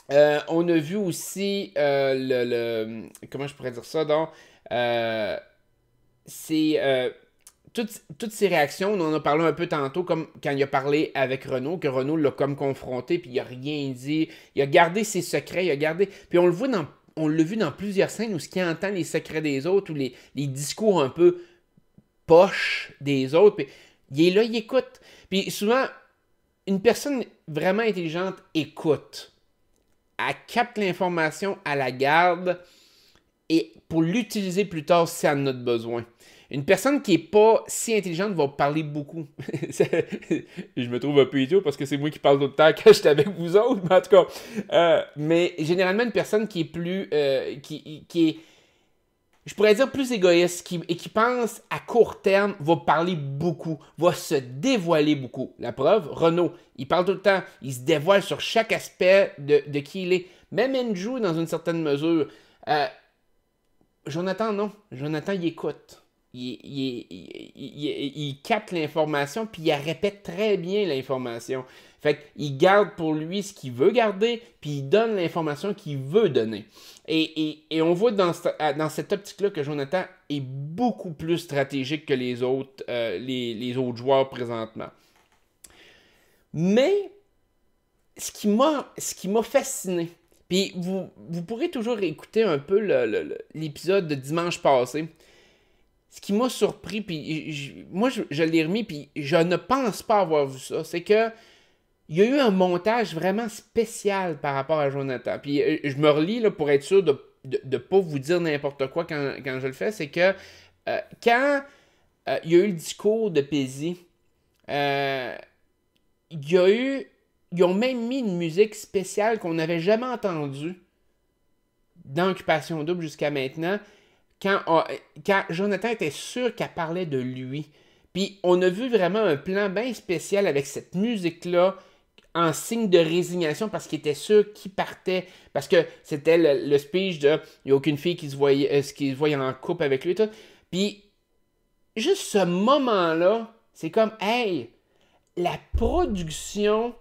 On a vu aussi comment je pourrais dire ça, donc toutes ces réactions, on en a parlé un peu tantôt, comme quand il a parlé avec Renaud, que Renaud l'a comme confronté, puis il a rien dit, il a gardé ses secrets, puis on l'a vu dans plusieurs scènes où ce qui entend les secrets des autres, ou les discours un peu poches des autres, puis il est là, il écoute. Puis souvent, une personne vraiment intelligente écoute. Elle capte l'information, elle la garde et pour l'utiliser plus tard si elle en a besoin. Une personne qui n'est pas si intelligente va parler beaucoup. Je me trouve un peu idiot parce que c'est moi qui parle tout le temps quand je suis avec vous autres, mais en tout cas. Mais généralement, une personne qui est plus... qui est, je pourrais dire plus égoïste et qui pense à court terme, va parler beaucoup, va se dévoiler beaucoup. La preuve, Renaud, il parle tout le temps, il se dévoile sur chaque aspect de qui il est. Même Andrew, dans une certaine mesure. Jonathan, non. Jonathan, il écoute. Il capte l'information, puis il répète très bien l'information. Fait qu'il garde pour lui ce qu'il veut garder, puis il donne l'information qu'il veut donner. Et on voit dans cette optique-là que Jonathan est beaucoup plus stratégique que les autres joueurs présentement. Mais, ce qui m'a fasciné, puis vous pourrez toujours écouter un peu l'épisode de dimanche passé. Ce qui m'a surpris, puis moi je l'ai remis, puis je ne pense pas avoir vu ça, c'est que il y a eu un montage vraiment spécial par rapport à Jonathan. Puis je me relis là, pour être sûr de ne pas vous dire n'importe quoi quand je le fais, c'est que quand il y a eu le discours de Pézy, ils ont même mis une musique spéciale qu'on n'avait jamais entendue dans Occupation Double jusqu'à maintenant, quand Jonathan était sûr qu'elle parlait de lui. Puis on a vu vraiment un plan bien spécial avec cette musique-là, en signe de résignation, parce qu'il était sûr qu'il partait, parce que c'était le speech de « il n'y a aucune fille qui se voyait en couple avec lui », tout. Puis juste ce moment-là, c'est comme « hey, la production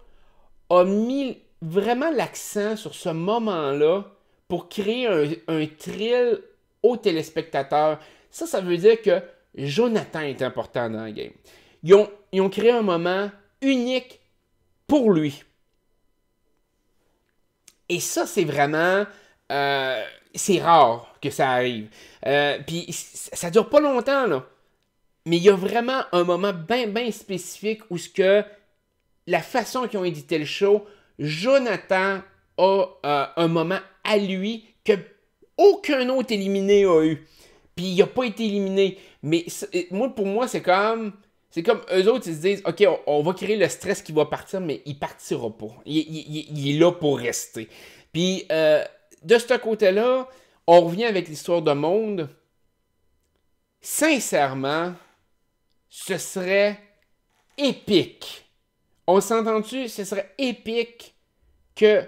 a mis vraiment l'accent sur ce moment-là pour créer un thrill aux téléspectateurs. » Ça veut dire que Jonathan est important dans la game. Ils ont créé un moment unique pour lui. Et ça, c'est vraiment... c'est rare que ça arrive. Puis ça dure pas longtemps, là. Mais il y a vraiment un moment bien spécifique où la façon qu'ils ont édité le show, Jonathan a un moment à lui que aucun autre éliminé a eu. Puis il n'a pas été éliminé. Mais pour moi, c'est comme eux autres, ils se disent, OK, on va créer le stress qui va partir, mais il partira pas. Il est là pour rester. Puis, de ce côté-là, on revient avec l'histoire de Monde. Sincèrement, ce serait épique. On s'entend-tu? Ce serait épique que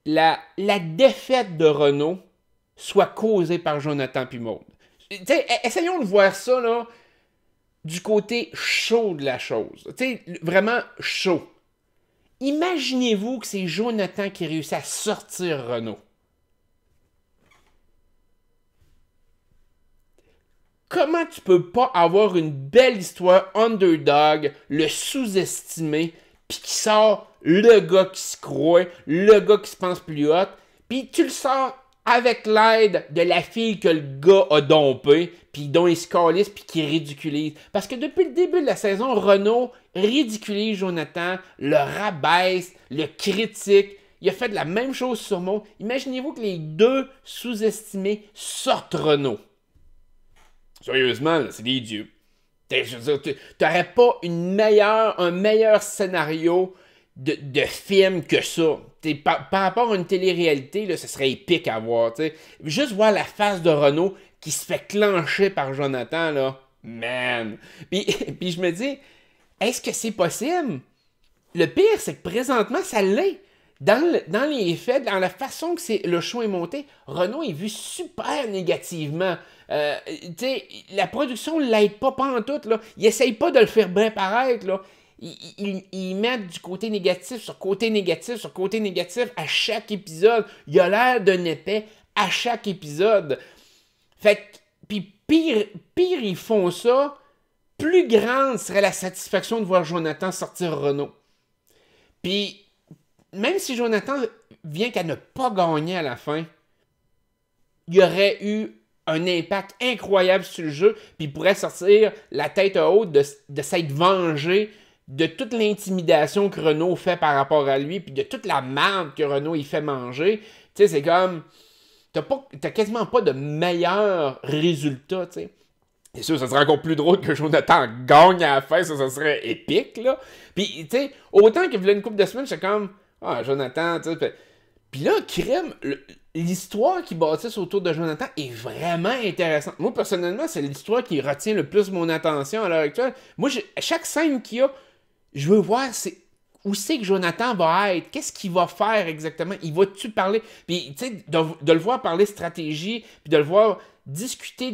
la défaite de Renaud soit causée par Jonathan puis Maud. Essayons de voir ça, là, du côté chaud de la chose. Vraiment chaud. Imaginez-vous que c'est Jonathan qui réussit à sortir Renaud. Comment tu peux pas avoir une belle histoire underdog, le sous-estimer, puis qui sort le gars qui se croit, le gars qui se pense plus hot, puis tu le sors avec l'aide de la fille que le gars a dompée, puis dont il se calisse, puis qu'il ridiculise. Parce que depuis le début de la saison, Renaud ridiculise Jonathan, le rabaisse, le critique. Il a fait de la même chose sur Maud. Imaginez-vous que les deux sous-estimés sortent Renaud. Sérieusement, là, c'est des dieux. Je veux dire, t'aurais pas un meilleur scénario de film que ça. Par rapport à une télé-réalité, là, ce serait épique à voir. T'sais. Juste voir la face de Renaud qui se fait clencher par Jonathan, là. Man! Puis je me dis, est-ce que c'est possible? Le pire, c'est que présentement, ça l'est. Dans les faits, dans la façon que le show est monté, Renaud est vu super négativement. La production ne l'aide pas pantoute, là. Il essaye pas de le faire bien paraître, là. Ils mettent du côté négatif sur côté négatif sur côté négatif à chaque épisode. Il a l'air d'un épais à chaque épisode. Fait que, puis pire ils font ça, plus grande serait la satisfaction de voir Jonathan sortir Renaud. Puis, même si Jonathan vient qu'à ne pas gagner à la fin, il y aurait eu un impact incroyable sur le jeu, puis il pourrait sortir la tête haute de s'être vengé de toute l'intimidation que Renaud fait par rapport à lui, puis de toute la merde que Renaud il fait manger. Tu sais, c'est comme... T'as quasiment pas de meilleur résultat, tu sais. C'est sûr, ça serait encore plus drôle que Jonathan gagne à la fin, ça serait épique, là. Puis, tu sais, autant qu'il voulait une couple de semaines, c'est comme... Ah, Jonathan, tu sais... Puis là, crème, l'histoire qui bâtisse autour de Jonathan est vraiment intéressante. Moi, personnellement, c'est l'histoire qui retient le plus mon attention à l'heure actuelle. Moi, chaque scène qu'il y a, je veux voir où c'est que Jonathan va être. Qu'est-ce qu'il va faire exactement? Il va-tu parler? Puis, tu sais, de le voir parler stratégie, puis de le voir discuter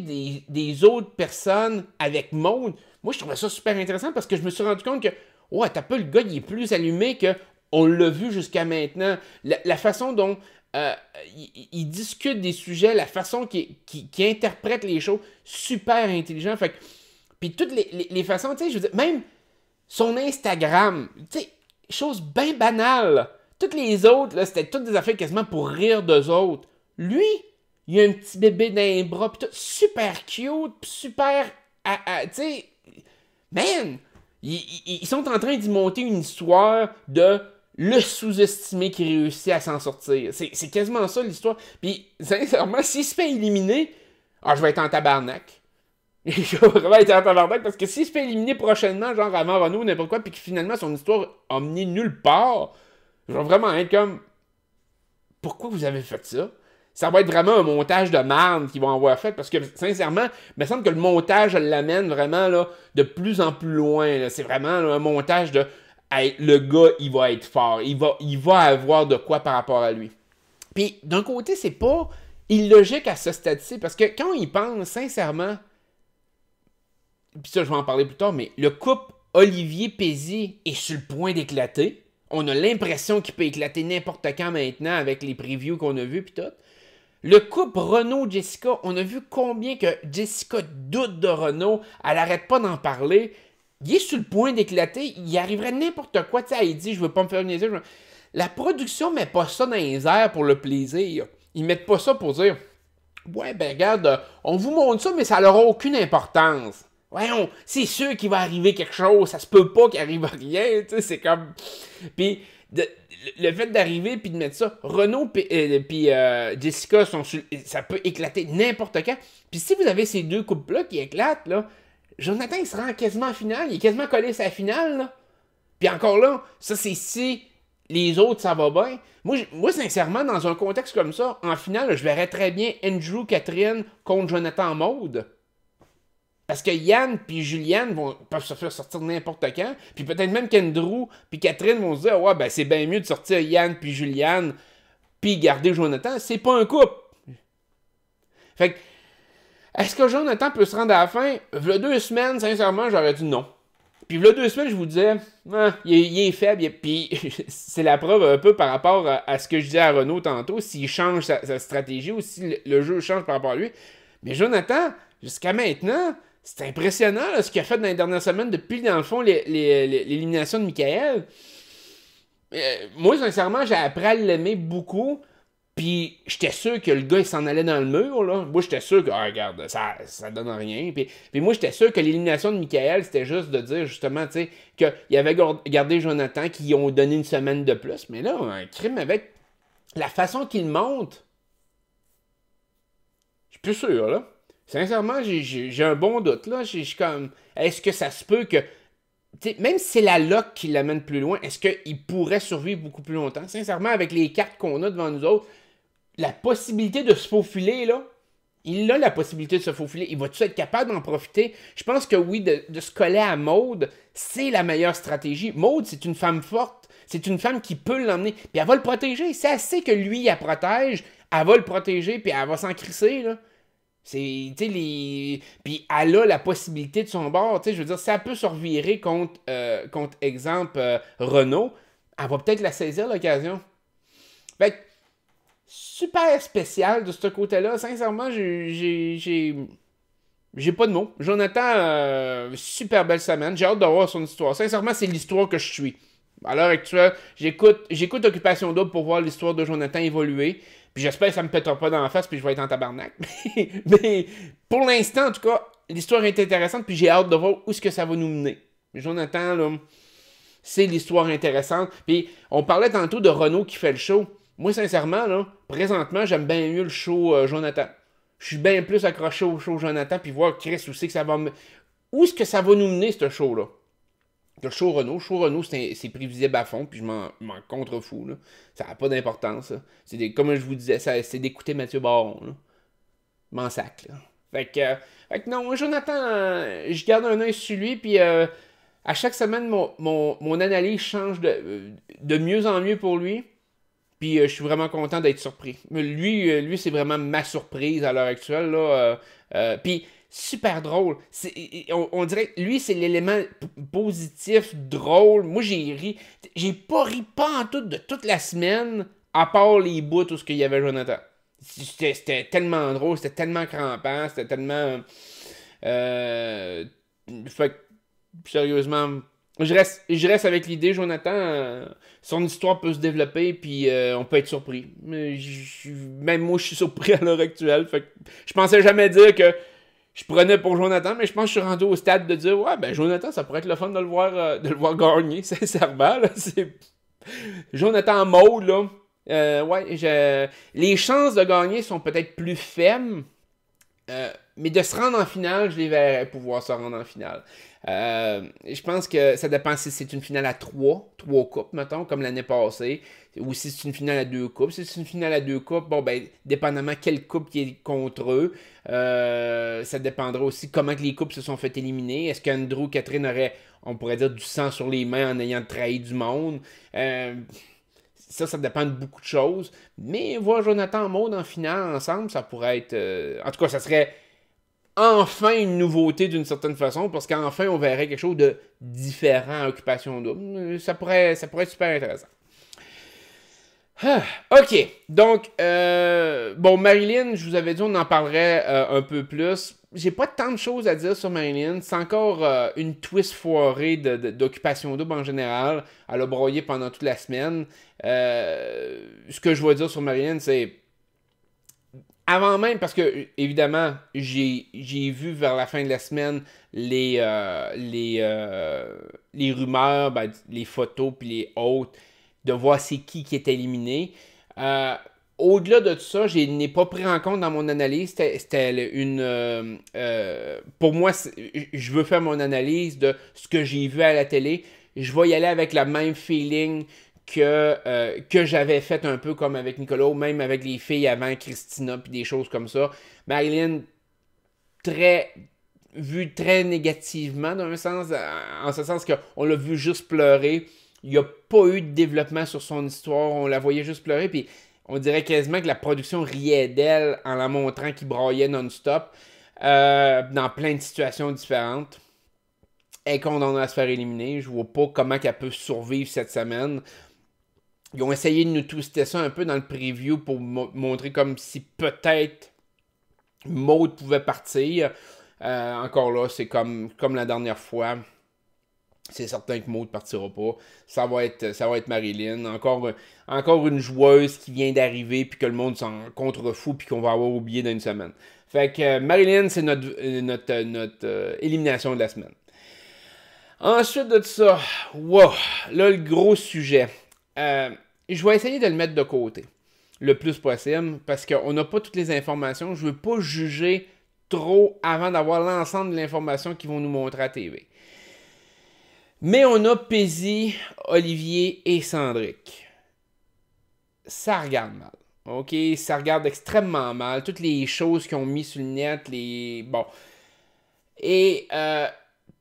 des autres personnes avec Maud, moi, je trouvais ça super intéressant parce que je me suis rendu compte que, ouais, t'as pas le gars, il est plus allumé que on l'a vu jusqu'à maintenant. La façon dont il discute des sujets, la façon qu'il interprète les choses, super intelligent. Fait que, puis toutes les façons, tu sais, je veux dire, même son Instagram, tu sais, chose bien banale. Toutes les autres, là, c'était toutes des affaires quasiment pour rire d'eux autres. Lui, il a un petit bébé dans les bras, pis tout, super cute, pis super, tu sais, man, ils sont en train d'y monter une histoire de le sous-estimé qui réussit à s'en sortir. C'est quasiment ça l'histoire. Puis, sincèrement, s'il se fait éliminer, je vais être en tabarnak. Je vais vraiment être en tabarnak parce que s'il se fait éliminer prochainement, genre avant Renaud ou n'importe quoi, puis que finalement son histoire a mené nulle part, je vais vraiment être comme... Pourquoi vous avez fait ça? Ça va être vraiment un montage de merde qu'ils vont avoir fait parce que, sincèrement, il me semble que le montage l'amène vraiment là, de plus en plus loin. C'est vraiment là, un montage de... Hey, le gars, il va être fort. Il va avoir de quoi par rapport à lui. Puis, d'un côté, c'est pas illogique à ce stade-ci, parce que quand on y pense, sincèrement, puis ça, je vais en parler plus tard, mais le couple Olivier-Pézy est sur le point d'éclater. On a l'impression qu'il peut éclater n'importe quand maintenant avec les previews qu'on a vus, puis tout. Le couple Renaud-Jessica, on a vu combien que Jessica doute de Renaud, elle arrête pas d'en parler. Il est sur le point d'éclater, il arriverait n'importe quoi, tu sais, il dit, je veux pas me faire niaiser. La production met pas ça dans les airs pour le plaisir. Ils mettent pas ça pour dire, ouais, ben regarde, on vous montre ça, mais ça n'aura aucune importance. Ouais, c'est sûr qu'il va arriver quelque chose, ça se peut pas qu'il arrive rien, tu sais, c'est comme... Puis, le fait d'arriver puis de mettre ça, Renaud puis Jessica, ça peut éclater n'importe quand. Puis si vous avez ces deux couples-là qui éclatent, là, Jonathan, il se rend quasiment en finale. Il est quasiment collé à sa finale, là. Puis encore là, ça, c'est si les autres, ça va bien. Moi, sincèrement, dans un contexte comme ça, en finale, je verrais très bien Andrew, Catherine contre Jonathan Maud. Parce que Yann puis Juliane peuvent se faire sortir n'importe quand. Puis peut-être même qu'Andrew puis Catherine vont se dire, ouais, ben c'est bien mieux de sortir Yann puis Juliane puis garder Jonathan. C'est pas un couple. Fait que, est-ce que Jonathan peut se rendre à la fin? V'là 2 semaines, sincèrement, j'aurais dit non. Puis v'là 2 semaines, je vous disais, il est faible. Puis c'est la preuve un peu par rapport à ce que je disais à Renaud tantôt, s'il change sa stratégie ou si le jeu change par rapport à lui. Mais Jonathan, jusqu'à maintenant, c'est impressionnant là, ce qu'il a fait dans les dernières semaines depuis, dans le fond, l'élimination de Michael. Moi, sincèrement, j'ai appris à l'aimer beaucoup. Puis j'étais sûr que le gars, il s'en allait dans le mur, là. Moi, j'étais sûr que, ah, regarde, ça donne rien. Puis moi, j'étais sûr que l'élimination de Michael, c'était juste de dire, justement, tu sais, qu'il avait gardé Jonathan, qui ont donné une semaine de plus. Mais là, un crime avec la façon qu'il monte, je suis plus sûr, là. Sincèrement, j'ai un bon doute, là. Je suis comme, est-ce que ça se peut que, t'sais, même si c'est la lock qui l'amène plus loin, est-ce qu'il pourrait survivre beaucoup plus longtemps? Sincèrement, avec les cartes qu'on a devant nous autres, la possibilité de se faufiler, là, il a la possibilité de se faufiler. Il va-tu être capable d'en profiter? Je pense que oui, de se coller à Maude, c'est la meilleure stratégie. Maude, c'est une femme forte. C'est une femme qui peut l'emmener. Puis elle va le protéger. C'est assez que lui, la protège. Elle va le protéger, puis elle va s'en crisser, là. C'est, tu sais, les... Puis elle a la possibilité de son bord. Tu sais, je veux dire, ça peut se revirer contre exemple, Renault. Elle va peut-être la saisir, l'occasion. Fait que, super spécial de ce côté-là. Sincèrement, j'ai pas de mots. Jonathan, super belle semaine. J'ai hâte de voir son histoire. Sincèrement, c'est l'histoire que je suis. À l'heure actuelle, j'écoute Occupation Double pour voir l'histoire de Jonathan évoluer. Puis j'espère que ça me pètera pas dans la face puis je vais être en tabarnak. Mais pour l'instant, en tout cas, l'histoire est intéressante puis j'ai hâte de voir où est-ce que ça va nous mener. Jonathan, là, c'est l'histoire intéressante. Puis on parlait tantôt de Renault qui fait le show. Moi, sincèrement, là, présentement, j'aime bien mieux le show Jonathan. Je suis bien plus accroché au show Jonathan, puis voir Chris où c'est que ça va me... Où est-ce que ça va nous mener, ce show-là? Le show Renault. Le show Renault, c'est prévisible à fond, puis je m'en contrefous, là. Ça n'a pas d'importance, là. Comme je vous disais, c'est d'écouter Mathieu Baron, là. M'en sac, là. Fait que non, Jonathan, je garde un œil sur lui, puis à chaque semaine, mon analyse change de mieux en mieux pour lui. Puis je suis vraiment content d'être surpris. Lui c'est vraiment ma surprise à l'heure actuelle. Là, puis super drôle. On dirait que lui, c'est l'élément positif, drôle. Moi, j'ai ri. J'ai pas ri pas en tout de toute la semaine, à part les bouts où il y avait Jonathan. C'était tellement drôle, c'était tellement crampant, c'était tellement... fait que, sérieusement... Je reste avec l'idée, Jonathan, son histoire peut se développer, puis on peut être surpris. Mais même moi, je suis surpris à l'heure actuelle. Fait que je pensais jamais dire que je prenais pour Jonathan, mais je pense que je suis rendu au stade de dire, ouais, ben Jonathan, ça pourrait être le fun de le voir gagner, sincèrement. Là, Jonathan en mode, là. Les chances de gagner sont peut-être plus faibles, mais de se rendre en finale, je les verrais pouvoir se rendre en finale. Je pense que ça dépend si c'est une finale à trois coupes, mettons, comme l'année passée, ou si c'est une finale à 2 coupes. Si c'est une finale à 2 coupes, bon, ben, dépendamment quelle coupe qui est contre eux, ça dépendra aussi comment que les coupes se sont fait éliminer. Est-ce qu'Andrew Catherine aurait, on pourrait dire, du sang sur les mains en ayant trahi du monde? Ça dépend de beaucoup de choses. Mais voir Jonathan en mode en finale ensemble, ça pourrait être... en tout cas, ça serait enfin une nouveauté d'une certaine façon, parce qu'enfin, on verrait quelque chose de différent à Occupation Double. Ça pourrait être super intéressant. Ok, donc, bon, Marilyn, je vous avais dit, on en parlerait un peu plus. J'ai pas tant de choses à dire sur Marilyn. C'est encore une twist foirée d'Occupation Double en général. Elle a broyé pendant toute la semaine. Ce que je vais dire sur Marilyn, c'est... Avant même, parce que, évidemment, j'ai vu vers la fin de la semaine les rumeurs, ben, les photos, puis les autres, de voir c'est qui est éliminé. Au-delà de tout ça, je n'ai pas pris en compte dans mon analyse. C'était une... pour moi, je veux faire mon analyse de ce que j'ai vu à la télé. Je vais y aller avec le même feeling que j'avais fait un peu comme avec Nicolas, même avec les filles avant Christina, puis des choses comme ça. Marilyn, vu très négativement, dans un sens, en ce sens qu'on l'a vu juste pleurer. Il n'y a pas eu de développement sur son histoire, on la voyait juste pleurer, puis on dirait quasiment que la production riait d'elle en la montrant qu'il braillait non-stop dans plein de situations différentes. Elle est condamnée à se faire éliminer. Je vois pas comment elle peut survivre cette semaine. Ils ont essayé de nous twister ça un peu dans le preview pour montrer comme si peut-être Maud pouvait partir. Encore là, c'est comme la dernière fois. c'est certain que Maud ne partira pas. Ça va être Marilyn. Encore une joueuse qui vient d'arriver, puis que le monde s'en contrefout, puis qu'on va avoir oublié dans une semaine. Fait que Marilyn, c'est notre élimination de la semaine. Ensuite de ça, wow, là, le gros sujet. Je vais essayer de le mettre de côté le plus possible, parce qu'on n'a pas toutes les informations. Je ne veux pas juger trop avant d'avoir l'ensemble de l'information qu'ils vont nous montrer à TV. Mais on a Pézi, Olivier et Cendric. Ça regarde mal. OK? Ça regarde extrêmement mal. Toutes les choses qu'ils ont mis sur le net, bon. Et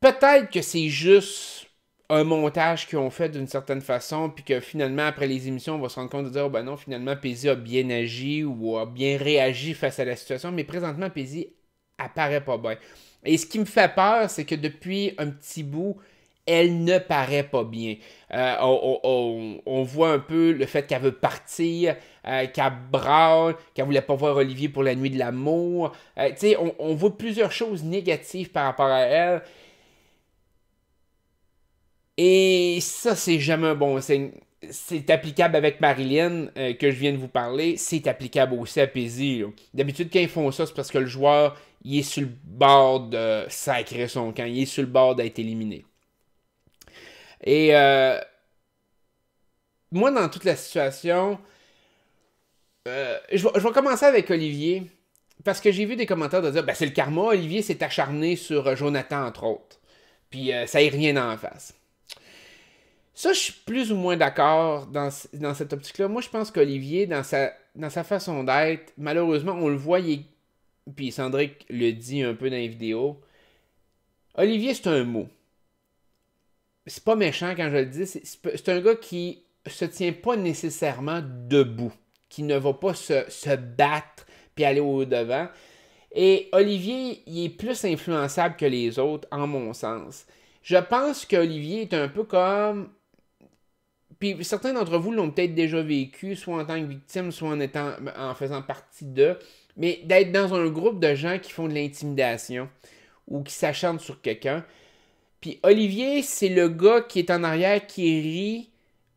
peut-être que c'est juste un montage qu'ils ont fait d'une certaine façon, puis que finalement, après les émissions, on va se rendre compte de dire, oh ben non, finalement, Pézi a bien agi ou a bien réagi face à la situation, mais présentement, Pézi apparaît pas bien. Et ce qui me fait peur, c'est que depuis un petit bout, elle ne paraît pas bien. On voit un peu le fait qu'elle veut partir, qu'elle braille, qu'elle voulait pas voir Olivier pour la nuit de l'amour. On voit plusieurs choses négatives par rapport à elle. Et ça, c'est jamais un bon signe. C'est applicable avec Marilyn, que je viens de vous parler. C'est applicable aussi à Pézi. D'habitude, quand ils font ça, c'est parce que le joueur, il est sur le bord de sacrer son camp. Il est sur le bord d'être éliminé. Et moi, dans toute la situation, je vais commencer avec Olivier, parce que j'ai vu des commentaires de dire, ben c'est le karma, Olivier s'est acharné sur Jonathan, entre autres. Puis ça y revient en face. Ça, je suis plus ou moins d'accord dans cette optique-là. Moi, je pense qu'Olivier, dans sa façon d'être, malheureusement, on le voit, puis Cendric le dit un peu dans les vidéos, Olivier, c'est un mot. C'est pas méchant quand je le dis, c'est un gars qui se tient pas nécessairement debout, qui ne va pas se battre puis aller au-devant. Et Olivier, il est plus influençable que les autres, en mon sens. Je pense qu'Olivier est un peu comme... Puis certains d'entre vous l'ont peut-être déjà vécu, soit en tant que victime, soit en faisant partie d'eux, mais d'être dans un groupe de gens qui font de l'intimidation ou qui s'acharnent sur quelqu'un. Puis Olivier, c'est le gars qui est en arrière, qui rit,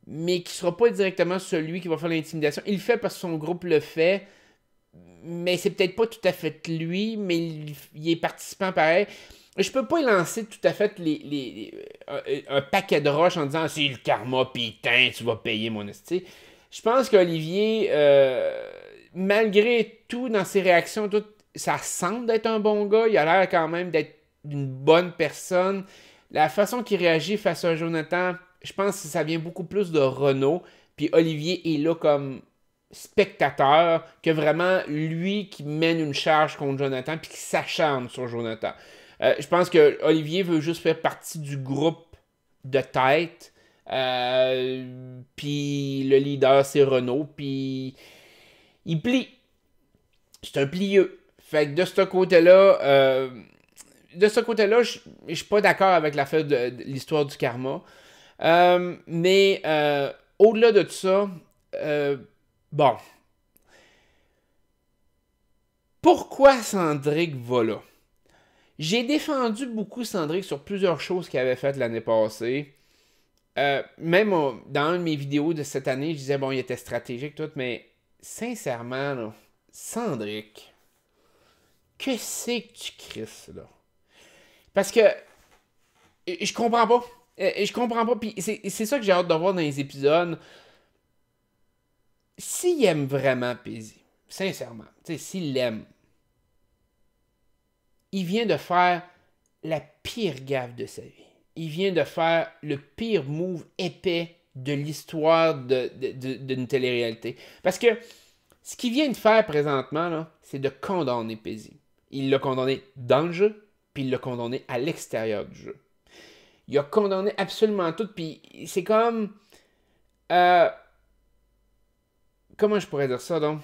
mais qui ne sera pas directement celui qui va faire l'intimidation. Il le fait parce que son groupe le fait, mais c'est peut-être pas tout à fait lui, mais il est participant pareil. Je peux pas lancer tout à fait un paquet de roches en disant « c'est le karma, putain, tu vas payer mon esti ». Je pense qu'Olivier, malgré tout, dans ses réactions, tout, ça semble d'être un bon gars. Il a l'air quand même d'être une bonne personne. La façon qu'il réagit face à Jonathan, je pense que ça vient beaucoup plus de Renaud. Puis Olivier est là comme spectateur, que vraiment lui qui mène une charge contre Jonathan puis qui s'acharne sur Jonathan. Je pense que Olivier veut juste faire partie du groupe de tête. Puis le leader, c'est Renaud. Puis il plie. C'est un plieux. Fait que de ce côté-là... je suis pas d'accord avec la fin de l'histoire du karma. Mais au-delà de tout ça, bon. Pourquoi Cendric va là? J'ai défendu beaucoup Cendric sur plusieurs choses qu'il avait faites l'année passée. Même dans une de mes vidéos de cette année, je disais, bon, il était stratégique, tout, mais sincèrement, là, Cendric, que c'est que tu crisses, là? Parce que je comprends pas. Je comprends pas. Puis c'est ça que j'ai hâte de voir dans les épisodes. S'il aime vraiment Pézi, sincèrement, s'il l'aime, il vient de faire la pire gaffe de sa vie. Il vient de faire le pire move épais de l'histoire d'une télé-réalité. Parce que ce qu'il vient de faire présentement, là, c'est de condamner Pézi. Il l'a condamné dans le jeu, puis il l'a condamné à l'extérieur du jeu. Il a condamné absolument tout, puis c'est comme... comment je pourrais dire ça, donc?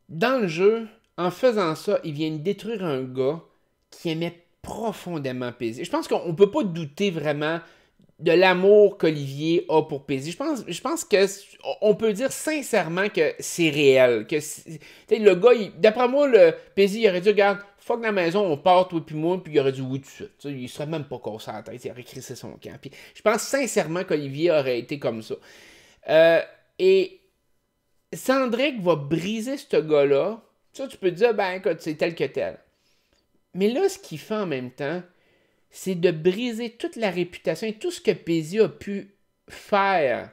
Dans le jeu, en faisant ça, il vient de détruire un gars qui aimait profondément Pézi. Je pense qu'on ne peut pas douter vraiment de l'amour qu'Olivier a pour Pézi. Je pense qu'on peut dire sincèrement que c'est réel. Que le gars, d'après moi, Pézi, il aurait dit, regarde, fuck la maison, on part, toi puis moi, puis il aurait dit oui tout de suite. T'sais, il serait même pas cassé la tête, il aurait crissé son camp. Puis je pense sincèrement qu'Olivier aurait été comme ça. Et Cendric va briser ce gars-là. Ça, tu peux te dire, ben écoute, c'est tel que tel. Mais là, ce qu'il fait en même temps, c'est de briser toute la réputation et tout ce que Pézi a pu faire.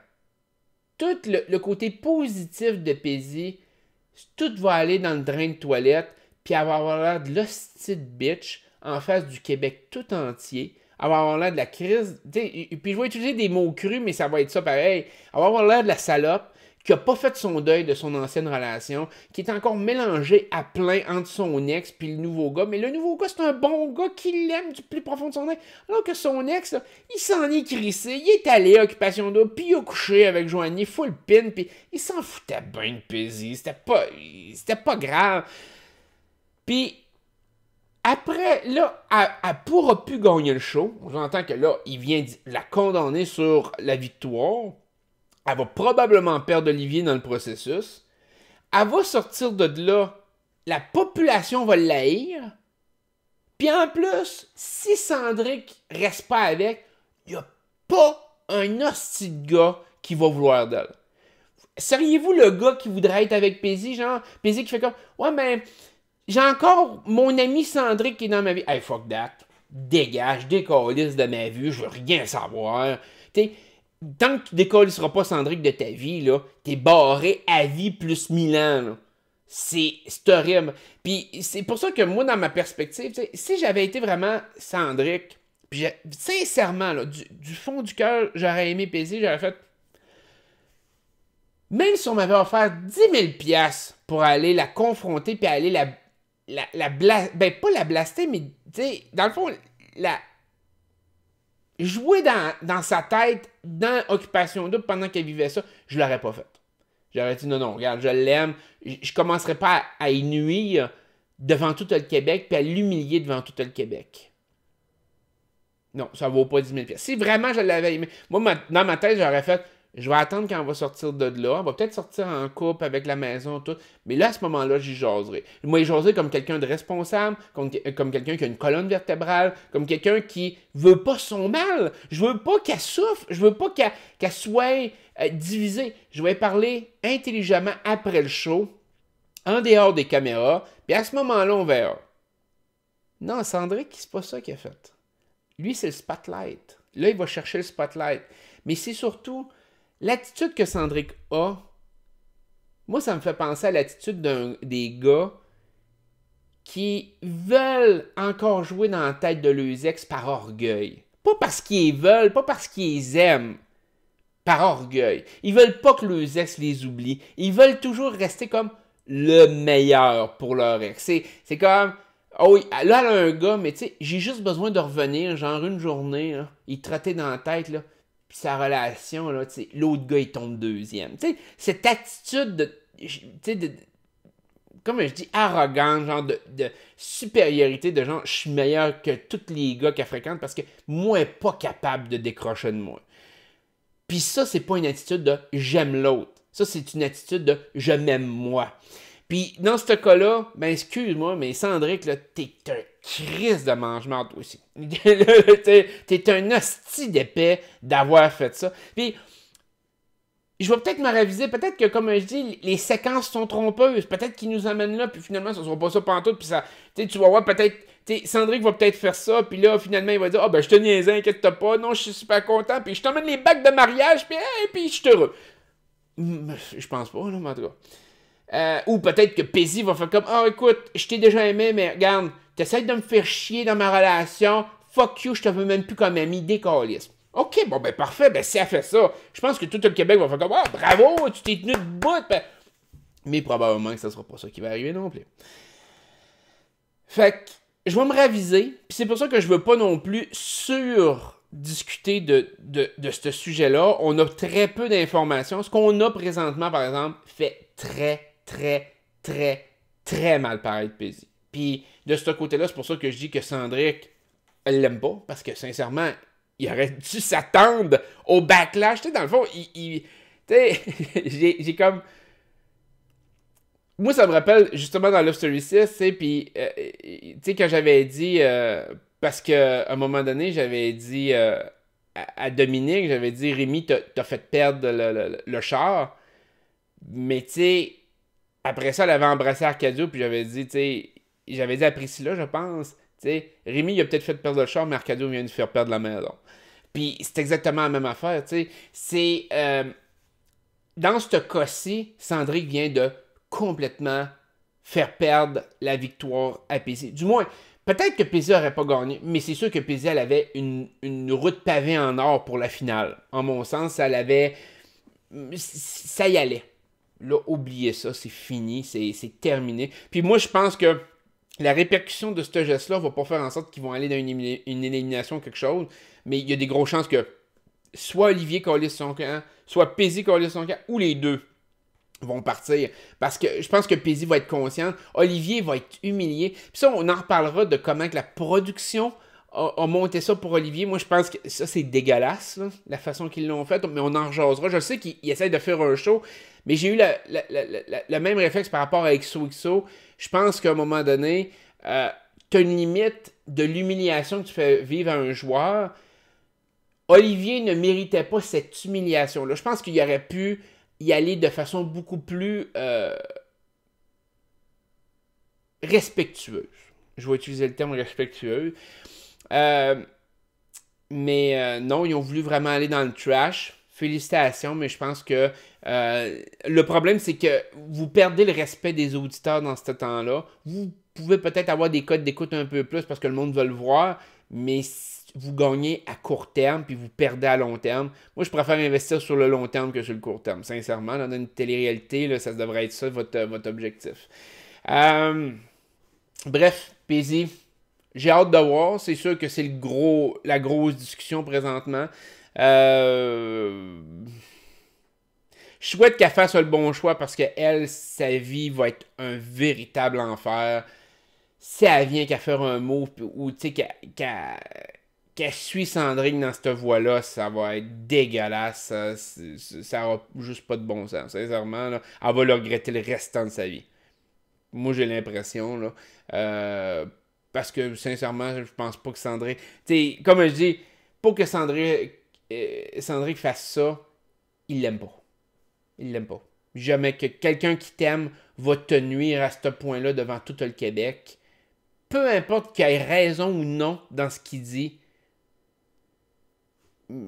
Tout le côté positif de Pézi, tout va aller dans le drain de toilette, puis avoir l'air de l'hostie de bitch en face du Québec tout entier. Avoir l'air de la crise. Puis je vais utiliser des mots crus, mais ça va être ça pareil. Avoir l'air de la salope qui n'a pas fait son deuil de son ancienne relation, qui est encore mélangé à plein entre son ex puis le nouveau gars. Mais le nouveau gars, c'est un bon gars qui l'aime du plus profond de son être. Alors que son ex, là, il s'en est crissé, il est allé à Occupation Double, puis il a couché avec Joanie, full pin, puis il s'en foutait bien de Pézi. C'était pas grave. Puis, après, là, elle pourra plus gagner le show. J'entends que là, il vient de la condamner sur la victoire. Elle va probablement perdre Olivier dans le processus. Elle va sortir de là. La population va l'haïr. Puis en plus, si Cendric reste pas avec, il n'y a pas un hostie de gars qui va vouloir d'elle. Seriez-vous le gars qui voudrait être avec Pézi? Genre, Pézi qui fait comme, ouais, mais j'ai encore mon ami Cendric qui est dans ma vie. Hey, fuck that. Dégage, décalisse de ma vie, je veux rien savoir. T'sais, tant que tu décollisseras pas Cendric de ta vie, là, t'es barré à vie plus 1000 ans. Là. C'est horrible. Puis c'est pour ça que moi, dans ma perspective, si j'avais été vraiment Cendric, puis sincèrement, là, du fond du cœur, j'aurais aimé Pézi, j'aurais fait... Même si on m'avait offert 10 000 $ pour aller la confronter, puis aller ben, pas la blaster, mais, tu sais, dans le fond, jouer dans sa tête, dans Occupation Double, pendant qu'elle vivait ça, je l'aurais pas fait. J'aurais dit, non, regarde, je l'aime, je commencerai pas à y nuire devant tout le Québec, puis à l'humilier devant tout le Québec. Non, ça vaut pas 10 000 $. Si vraiment je l'avais aimé, moi, dans ma tête, j'aurais fait... Je vais attendre quand on va sortir de là. On va peut-être sortir en couple avec la maison, tout. Mais là, à ce moment-là, j'y jaserai. Moi, j'y jaserai comme quelqu'un de responsable, comme quelqu'un qui a une colonne vertébrale, comme quelqu'un qui veut pas son mal. Je veux pas qu'elle souffre. Je veux pas qu'elle soit divisée. Je vais parler intelligemment après le show, en dehors des caméras. Puis à ce moment-là, on verra. Non, Cendric, c'est pas ça qu'il a fait. Lui, c'est le spotlight. Là, il va chercher le spotlight. Mais c'est surtout... L'attitude que Cendric a, moi, ça me fait penser à l'attitude des gars qui veulent encore jouer dans la tête de leurs ex par orgueil. Pas parce qu'ils veulent, pas parce qu'ils les aiment. Par orgueil. Ils veulent pas que leurs ex les oublient. Ils veulent toujours rester comme le meilleur pour leur ex. C'est comme... Oh oui, là, elle a un gars, mais tu sais, j'ai juste besoin de revenir, genre une journée, là, il trottait dans la tête, là. Puis sa relation, là, tu sais, l'autre gars, il tombe deuxième. Tu sais, cette attitude de comme je dis, arrogante, genre de supériorité, de genre, je suis meilleur que tous les gars qu'elle fréquente parce que moi, elle n'est pas capable de décrocher de moi. Puis ça, c'est pas une attitude de j'aime l'autre. Ça, c'est une attitude de je m'aime moi. Puis dans ce cas-là, ben excuse-moi, mais Cendric, là, t'es un crise de mange-marde toi aussi. T'es un hostie d'épais d'avoir fait ça. Puis, je vais peut-être me réviser, peut-être que, comme je dis, les séquences sont trompeuses. Peut-être qu'ils nous amènent là, puis finalement, ça ne sera pas ça pantoute, puis ça... Tu vas voir, peut-être... Cendric va peut-être faire ça, puis là, finalement, il va dire « Ah, ben, je te niaisais, inquiète-toi pas, non, je suis super content, puis je t'emmène les bacs de mariage, puis hey, puis je suis heureux. » Je pense pas, là, mais en tout cas. Ou peut-être que Pézi va faire comme « Ah, écoute, je t'ai déjà aimé, mais regarde, t'essaies de me faire chier dans ma relation, fuck you, je te veux même plus comme ami, décalisse. » OK, bon, ben parfait, ben si elle fait ça, je pense que tout le Québec va faire comme « Ah, bravo, tu t'es tenu de bout. Ben... » Mais probablement que ça sera pas ça qui va arriver non plus. Fait que, je vais me raviser, puis c'est pour ça que je veux pas non plus discuter de ce sujet-là. On a très peu d'informations. Ce qu'on a présentement, par exemple, fait très, très, très, très mal paraître Pézi. Puis, de ce côté-là, c'est pour ça que je dis que Cendric, elle l'aime pas, parce que, sincèrement, il aurait dû s'attendre au backlash. Tu sais, dans le fond, tu sais, j'ai comme... moi, ça me rappelle justement dans Love Story 6, tu sais, puis, tu sais, quand j'avais dit, parce qu'à un moment donné, j'avais dit à Dominique, j'avais dit, Rémi, t'as fait perdre le char, mais tu sais, après ça, elle avait embrassé Arcadio, puis j'avais dit, tu sais, j'avais dit à Priscilla, je pense, tu sais, Rémi, il a peut-être fait perdre le char, mais Arcadio vient de faire perdre la maison. Puis c'est exactement la même affaire, tu sais. C'est. Dans ce cas-ci, Cendric vient de complètement faire perdre la victoire à PC. Du moins, peut-être que PC n'aurait pas gagné, mais c'est sûr que PC, elle avait une route pavée en or pour la finale. En mon sens, elle avait. Ça y allait. Là, oubliez ça, c'est fini, c'est terminé. Puis moi, je pense que la répercussion de ce geste-là va pas faire en sorte qu'ils vont aller dans une élimination ou quelque chose, mais il y a des grosses chances que soit Olivier calisse son camp, soit Pézy calisse son camp, ou les deux vont partir. Parce que je pense que Pézy va être conscient, Olivier va être humilié. Puis ça, on en reparlera de comment que la production a monté ça pour Olivier. Moi, je pense que ça, c'est dégueulasse, là, la façon qu'ils l'ont fait, mais on en rejasera. Je sais qu'ils essayent de faire un show, mais j'ai eu le même réflexe par rapport à XOXO. Je pense qu'à un moment donné, tu as une limite de l'humiliation que tu fais vivre à un joueur. Olivier ne méritait pas cette humiliation-là. Je pense qu'il aurait pu y aller de façon beaucoup plus respectueuse. Je vais utiliser le terme respectueux. Mais non, ils ont voulu vraiment aller dans le trash. Félicitations, mais je pense que le problème, c'est que vous perdez le respect des auditeurs dans ce temps-là. Vous pouvez peut-être avoir des codes d'écoute un peu plus parce que le monde veut le voir, mais vous gagnez à court terme puis vous perdez à long terme. Moi, je préfère investir sur le long terme que sur le court terme. Sincèrement, dans une télé-réalité, là, ça devrait être ça votre objectif. Bref, Pézy, j'ai hâte de voir. C'est sûr que c'est la grosse discussion présentement. Je souhaite qu'elle fasse le bon choix parce que elle, sa vie va être un véritable enfer. Si elle vient qu'à faire un mot ou tu sais qu'elle suit Cendric dans cette voie-là, ça va être dégueulasse. Ça n'aura juste pas de bon sens. Sincèrement, là, elle va le regretter le restant de sa vie. Moi, j'ai l'impression, là. Parce que, sincèrement, je pense pas que Cendric... Tu sais, comme je dis, pour que Cendric fasse ça, il l'aime pas. Il l'aime pas. Jamais que quelqu'un qui t'aime va te nuire à ce point-là devant tout le Québec. Peu importe qu'il ait raison ou non dans ce qu'il dit,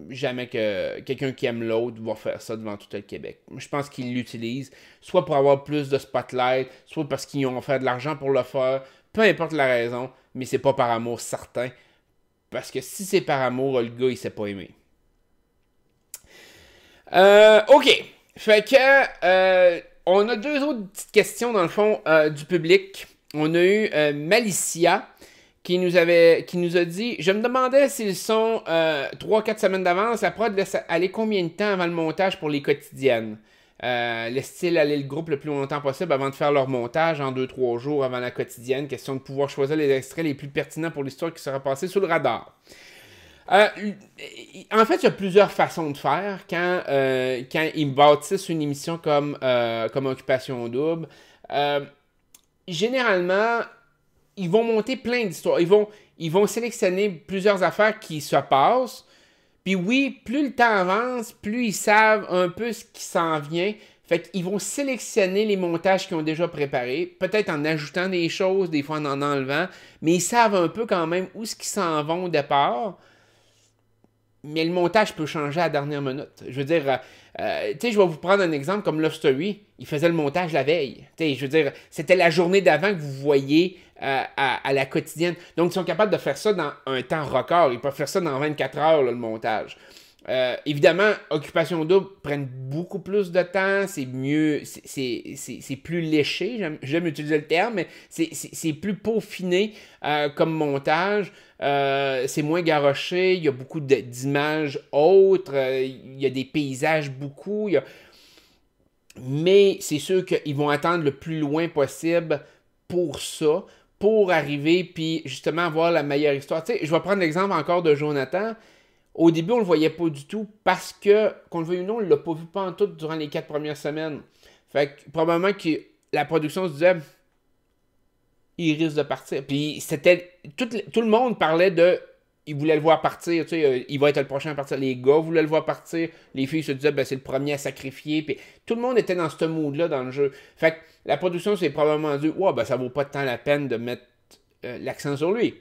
jamais que quelqu'un qui aime l'autre va faire ça devant tout le Québec. Je pense qu'il l'utilise, soit pour avoir plus de spotlight, soit parce qu'ils ont fait de l'argent pour le faire. Peu importe la raison, mais c'est pas par amour certain. Parce que si c'est par amour, le gars, il s'est pas aimé. OK. Fait que on a deux autres petites questions dans le fond du public. On a eu Malicia qui nous a dit « Je me demandais s'ils sont 3-4 semaines d'avance, la prod laisse aller combien de temps avant le montage pour les quotidiennes? Laisse-t-il aller le groupe le plus longtemps possible avant de faire leur montage en 2-3 jours avant la quotidienne? Question de pouvoir choisir les extraits les plus pertinents pour l'histoire qui sera passée sous le radar. » En fait, il y a plusieurs façons de faire quand ils bâtissent une émission comme Occupation Double. Généralement, ils vont monter plein d'histoires. Ils vont sélectionner plusieurs affaires qui se passent. Puis oui, plus le temps avance, plus ils savent un peu ce qui s'en vient. Fait qu'ils vont sélectionner les montages qu'ils ont déjà préparés, peut-être en ajoutant des choses, des fois en enlevant, mais ils savent un peu quand même où ce qu'ils s'en vont au départ. Mais le montage peut changer à la dernière minute. Je veux dire, tu sais, je vais vous prendre un exemple comme Love Story. Il faisait le montage la veille. Tu sais, je veux dire, c'était la journée d'avant que vous voyez à la quotidienne. Donc, ils sont capables de faire ça dans un temps record. Ils peuvent faire ça dans 24 heures, là, le montage. Évidemment, Occupation Double prennent beaucoup plus de temps, c'est mieux, c'est plus léché, j'aime utiliser le terme, mais c'est plus peaufiné comme montage, c'est moins garoché, il y a beaucoup d'images autres, il y a des paysages beaucoup, mais c'est sûr qu'ils vont attendre le plus loin possible pour ça, pour arriver, puis justement avoir la meilleure histoire. Tu sais, je vais prendre l'exemple encore de Jonathan. Au début, on le voyait pas du tout parce que, qu'on le veuille ou non, on l'a pas vu pas en tout durant les 4 premières semaines. Fait que probablement qu'il la production se disait, il risque de partir. Puis c'était, tout le monde parlait de, ils voulaient le voir partir, tu sais, il va être le prochain à partir. Les gars voulaient le voir partir, les filles se disaient, ben c'est le premier à sacrifier. Puis tout le monde était dans ce mood-là dans le jeu. Fait que la production s'est probablement dit, ouais, ben ça vaut pas tant la peine de mettre l'accent sur lui.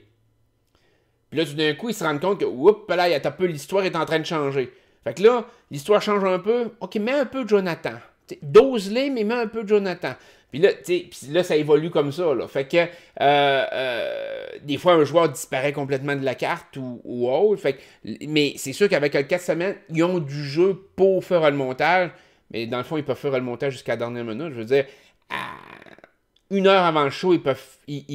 Puis là, tout d'un coup, ils se rendent compte que, oups, là, l'histoire est en train de changer. Fait que là, l'histoire change un peu. OK, mets un peu Jonathan. Dose-les, mais mets un peu Jonathan. Puis là, ça évolue comme ça. Là. Fait que des fois, un joueur disparaît complètement de la carte ou autre. Fait que, mais c'est sûr qu'avec le 4 semaines, ils ont du jeu pour faire le montage. Mais dans le fond, ils peuvent faire le montage jusqu'à la dernière minute. Je veux dire, une heure avant le show, ils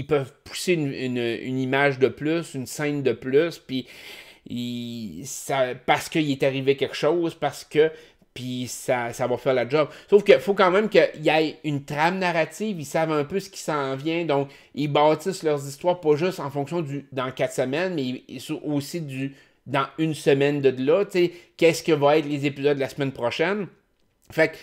peuvent pousser une image de plus, une scène de plus, puis parce qu'il est arrivé quelque chose, puis ça va faire la job. Sauf qu'il faut quand même qu'il y ait une trame narrative, ils savent un peu ce qui s'en vient, donc ils bâtissent leurs histoires pas juste en fonction dans 4 semaines, mais aussi dans une semaine de là, tu sais, qu'est-ce que va être les épisodes de la semaine prochaine. Fait que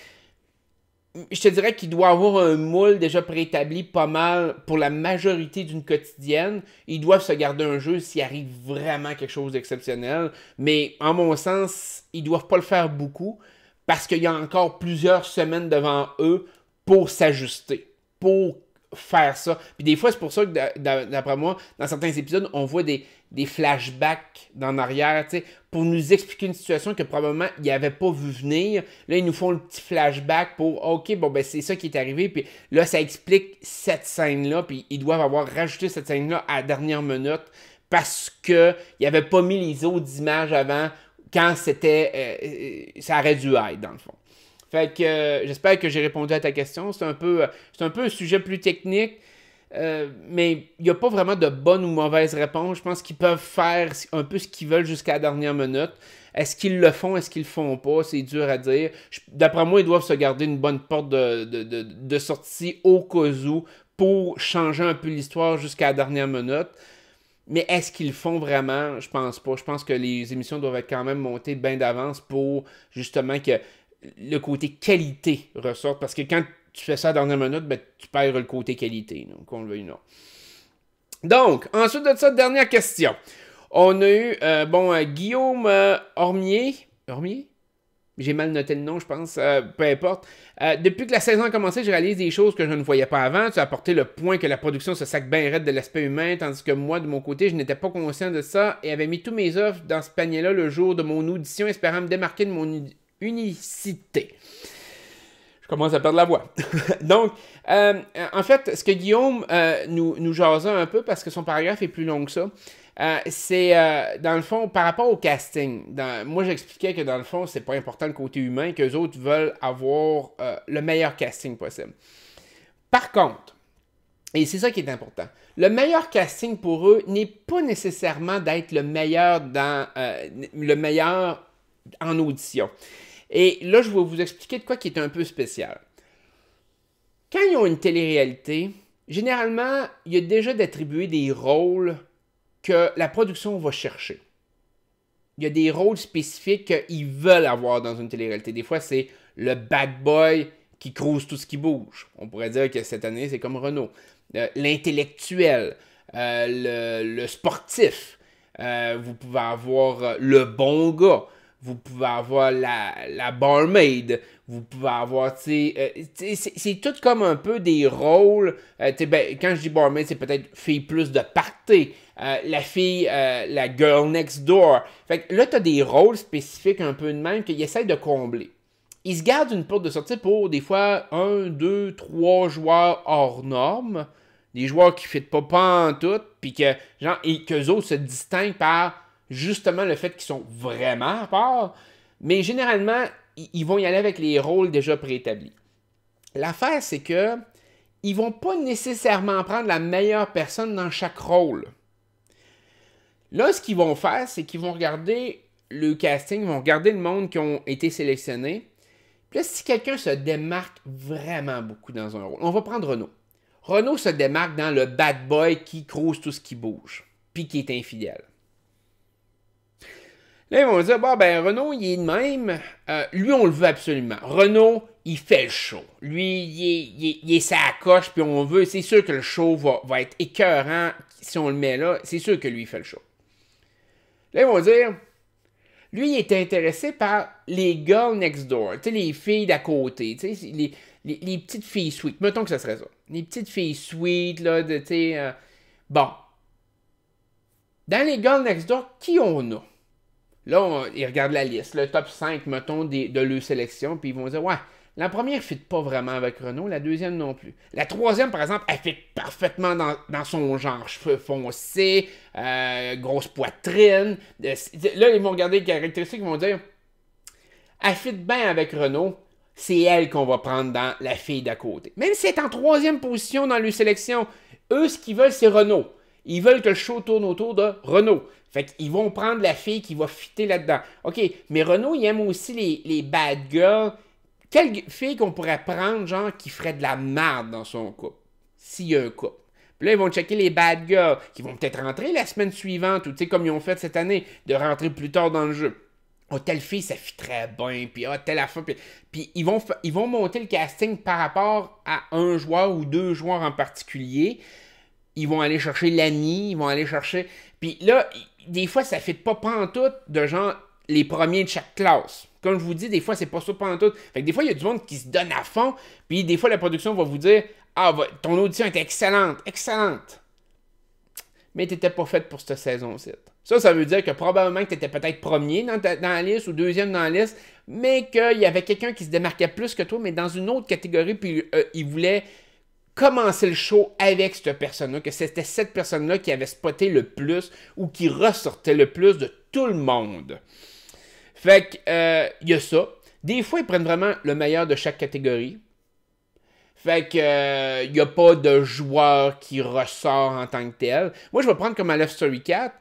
je te dirais qu'il doit avoir un moule déjà préétabli pas mal pour la majorité d'une quotidienne. Ils doivent se garder un jeu s'il arrive vraiment quelque chose d'exceptionnel. Mais en mon sens, ils doivent pas le faire beaucoup parce qu'il y a encore plusieurs semaines devant eux pour s'ajuster, pour faire ça. Puis des fois, c'est pour ça que d'après moi, dans certains épisodes, on voit des flashbacks d'en arrière, tu sais, pour nous expliquer une situation que probablement ils n'avaient pas vu venir. Là, ils nous font le petit flashback pour OK, bon ben c'est ça qui est arrivé, puis là, ça explique cette scène-là, puis ils doivent avoir rajouté cette scène-là à la dernière minute parce qu'ils n'avaient pas mis les autres images avant quand c'était ça aurait dû être, dans le fond. Fait que j'espère que j'ai répondu à ta question. C'est un peu un sujet plus technique, mais il n'y a pas vraiment de bonne ou mauvaise réponse. Je pense qu'ils peuvent faire un peu ce qu'ils veulent jusqu'à la dernière minute. Est-ce qu'ils le font, est-ce qu'ils le font pas? C'est dur à dire. D'après moi, ils doivent se garder une bonne porte de sortie au cas où pour changer un peu l'histoire jusqu'à la dernière minute. Mais est-ce qu'ils le font vraiment? Je pense pas. Je pense que les émissions doivent être quand même montées bien d'avance pour justement que le côté qualité ressorte. Parce que quand tu fais ça à la dernière minute, ben, tu perds le côté qualité. Donc, on le veut, non. Donc, ensuite de ça, dernière question. On a eu, Guillaume Ormier. Ormier? J'ai mal noté le nom, je pense. Peu importe. Depuis que la saison a commencé, je réalise des choses que je ne voyais pas avant. Tu as apporté le point que la production se sac bien raide de l'aspect humain, tandis que moi, de mon côté, je n'étais pas conscient de ça et avais mis tous mes offres dans ce panier-là le jour de mon audition, espérant me démarquer de mon unicité. Je commence à perdre la voix. Donc, en fait, ce que Guillaume nous jasait un peu, parce que son paragraphe est plus long que ça, c'est, dans le fond, par rapport au casting. Moi, j'expliquais que, dans le fond, c'est pas important le côté humain, qu'eux autres veulent avoir le meilleur casting possible. Par contre, et c'est ça qui est important, le meilleur casting pour eux n'est pas nécessairement d'être le meilleur en audition. Et là, je vais vous expliquer de quoi qui est un peu spécial. Quand ils ont une télé-réalité, généralement, il y a déjà d'attribuer des rôles que la production va chercher. Il y a des rôles spécifiques qu'ils veulent avoir dans une télé-réalité. Des fois, c'est le bad boy qui crouse tout ce qui bouge. On pourrait dire que cette année, c'est comme Renault. L'intellectuel, le sportif. Vous pouvez avoir le bon gars. Vous pouvez avoir la barmaid. Vous pouvez avoir, c'est tout comme un peu des rôles. Quand je dis barmaid, c'est peut-être fille plus de party. La fille, la girl next door. Fait que là, tu as des rôles spécifiques un peu de même qu'ils essayent de combler. Ils se gardent une porte de sortie pour des fois 1, 2, 3 joueurs hors normes. Des joueurs qui ne fitent pas en tout. Puis qu'eux autres se distinguent par justement le fait qu'ils sont vraiment à part. Mais généralement, ils vont y aller avec les rôles déjà préétablis. L'affaire, c'est que ils vont pas nécessairement prendre la meilleure personne dans chaque rôle. Là, ce qu'ils vont faire, c'est qu'ils vont regarder le casting, ils vont regarder le monde qui ont été sélectionnés. Puis là, si quelqu'un se démarque vraiment beaucoup dans un rôle, on va prendre Renault. Renault se démarque dans le bad boy qui crouse tout ce qui bouge, puis qui est infidèle. Là, ils vont dire, Renault, il est de même. Lui, on le veut absolument. Renault, il fait le show. Lui, il est sa coche, puis on veut, c'est sûr que le show va être écœurant si on le met là. C'est sûr que lui, il fait le show. Là, ils vont dire, lui, il est intéressé par les girls next door, tu sais, les filles d'à côté, tu sais, les petites filles sweet. Mettons que ce serait ça. Les petites filles sweet, là, tu sais. Bon. Dans les girls next door, qui on a? Là, ils regardent la liste, le top 5, mettons, de leur sélection, puis ils vont dire, ouais, la première ne fit pas vraiment avec Renaud, la deuxième non plus. La troisième, par exemple, elle fit parfaitement dans son genre. Cheveux foncés, grosse poitrine. Là, ils vont regarder les caractéristiques, ils vont dire, elle fit bien avec Renaud, c'est elle qu'on va prendre dans la fille d'à côté. Même si elle est en troisième position dans leur sélection, eux, ce qu'ils veulent, c'est Renaud. Ils veulent que le show tourne autour de Renaud. Fait qu'ils vont prendre la fille qui va fitter là-dedans. OK, mais Renaud, il aime aussi les bad girls. Quelle fille qu'on pourrait prendre, genre, qui ferait de la merde dans son couple? S'il y a un couple. Puis là, ils vont checker les bad girls, qui vont peut-être rentrer la semaine suivante, ou tu sais, comme ils ont fait cette année, de rentrer plus tard dans le jeu. Oh, telle fille, ça fit très bien, puis telle affaire. Puis ils vont monter le casting par rapport à un joueur ou deux joueurs en particulier. Ils vont aller chercher l'ami, ils vont aller chercher... Puis là, des fois, ça ne fit pas pantoute de genre les premiers de chaque classe. Comme je vous dis, des fois, c'est pas ça pantoute. Fait que des fois, il y a du monde qui se donne à fond, puis des fois, la production va vous dire « Ah, ton audition était excellente, excellente! » Mais tu n'étais pas faite pour cette saison-ci. Ça veut dire que probablement que tu étais peut-être premier dans la liste ou deuxième dans la liste, mais qu'il y avait quelqu'un qui se démarquait plus que toi, mais dans une autre catégorie, puis il voulait commencer le show avec cette personne-là, que c'était cette personne-là qui avait spoté le plus ou qui ressortait le plus de tout le monde. Fait que, il y a ça. Des fois, ils prennent vraiment le meilleur de chaque catégorie. Fait que, il n'y a pas de joueur qui ressort en tant que tel. Moi, je vais prendre comme à Love Story 4.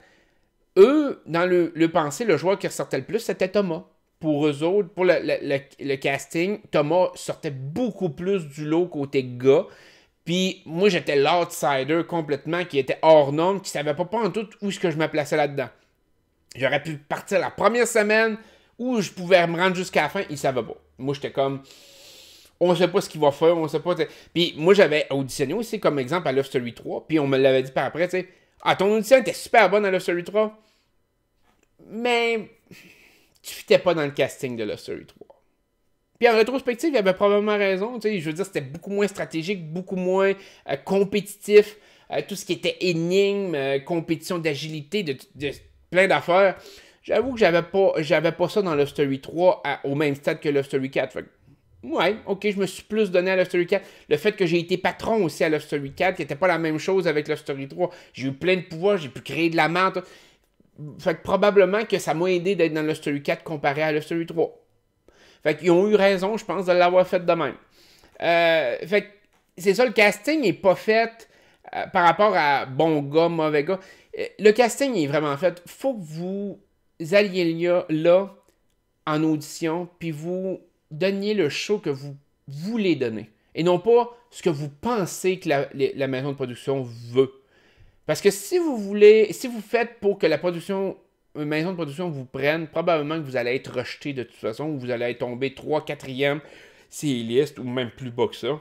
Eux, dans le pensée, le joueur qui ressortait le plus, c'était Thomas. Pour eux autres, pour le casting, Thomas sortait beaucoup plus du lot côté gars. Puis moi, j'étais l'outsider complètement, qui était hors norme, qui savait pas en tout où est-ce que je me plaçais là-dedans. J'aurais pu partir la première semaine où je pouvais me rendre jusqu'à la fin, il savait pas. Moi, j'étais comme, on sait pas ce qu'il va faire, on sait pas. Puis moi, j'avais auditionné aussi comme exemple à Love Story 3, puis on me l'avait dit par après, tu sais, ah, ton audition était super bonne à Love Story 3, mais tu fitais pas dans le casting de Love Story 3. Puis en rétrospective, il avait probablement raison. Tu sais, je veux dire, c'était beaucoup moins stratégique, beaucoup moins compétitif. Tout ce qui était énigme, compétition d'agilité, de plein d'affaires. J'avoue que j'avais pas ça dans Love Story 3 au même stade que Love Story 4. Fait que, ouais, ok, je me suis plus donné à Love Story 4. Le fait que j'ai été patron aussi à Love Story 4, qui n'était pas la même chose avec Love Story 3. J'ai eu plein de pouvoirs, j'ai pu créer de la merde. Fait que probablement que ça m'a aidé d'être dans Love Story 4 comparé à Love Story 3. Fait qu'ils ont eu raison, je pense, de l'avoir fait de même. Fait que c'est ça, le casting n'est pas fait par rapport à bon gars, mauvais gars. Le casting est vraiment fait. Faut que vous alliez là en audition, puis vous donniez le show que vous voulez donner. Et non pas ce que vous pensez que la maison de production veut. Parce que si vous faites pour que une maison de production vous prenne, probablement que vous allez être rejeté de toute façon, ou vous allez tomber 3, 4e ces listes, ou même plus bas que ça.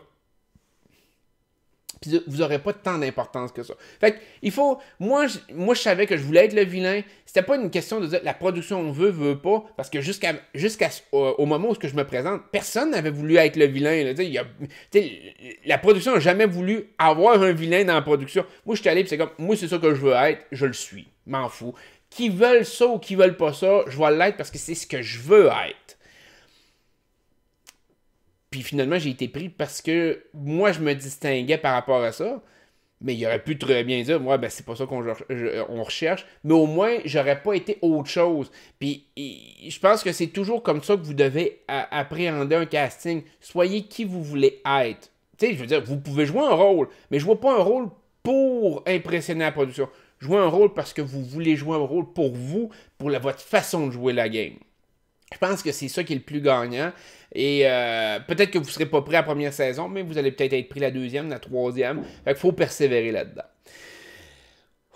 Puis vous n'aurez pas tant d'importance que ça. Fait que, il faut... Moi, je savais que je voulais être le vilain. C'était pas une question de dire la production veut pas, parce que jusqu'au moment où je me présente, personne n'avait voulu être le vilain. Là. La production n'a jamais voulu avoir un vilain dans la production. Moi, je suis allé, puis c'est comme, moi, c'est ça que je veux être, je le suis. M'en fous. Qui veulent ça ou qui veulent pas ça, je vais l'être parce que c'est ce que je veux être. Puis finalement, j'ai été pris parce que moi, je me distinguais par rapport à ça. Mais il aurait pu très bien dire, ouais, ben c'est pas ça qu'on recherche. Mais au moins, j'aurais pas été autre chose. Puis je pense que c'est toujours comme ça que vous devez appréhender un casting. Soyez qui vous voulez être. Tu sais, je veux dire, vous pouvez jouer un rôle, mais je vois pas un rôle pour impressionner la production. Jouer un rôle parce que vous voulez jouer un rôle pour vous, pour votre façon de jouer la game. Je pense que c'est ça qui est le plus gagnant. Et peut-être que vous ne serez pas prêt à la première saison, mais vous allez peut-être être pris la deuxième, la troisième. Fait qu'il faut persévérer là-dedans.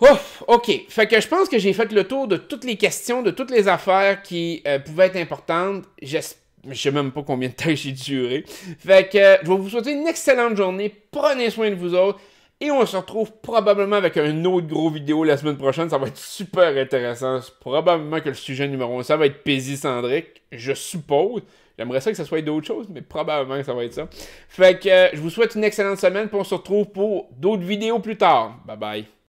Ouf, ok. Fait que je pense que j'ai fait le tour de toutes les questions, de toutes les affaires qui pouvaient être importantes. Je sais même pas combien de temps j'ai duré. Fait que je vais vous souhaiter une excellente journée. Prenez soin de vous autres. Et on se retrouve probablement avec un autre gros vidéo la semaine prochaine. Ça va être super intéressant. Probablement que le sujet numéro 1, ça va être Paisy-Cendric. Je suppose. J'aimerais ça que ça soit d'autres choses, mais probablement que ça va être ça. Fait que je vous souhaite une excellente semaine. Puis on se retrouve pour d'autres vidéos plus tard. Bye bye.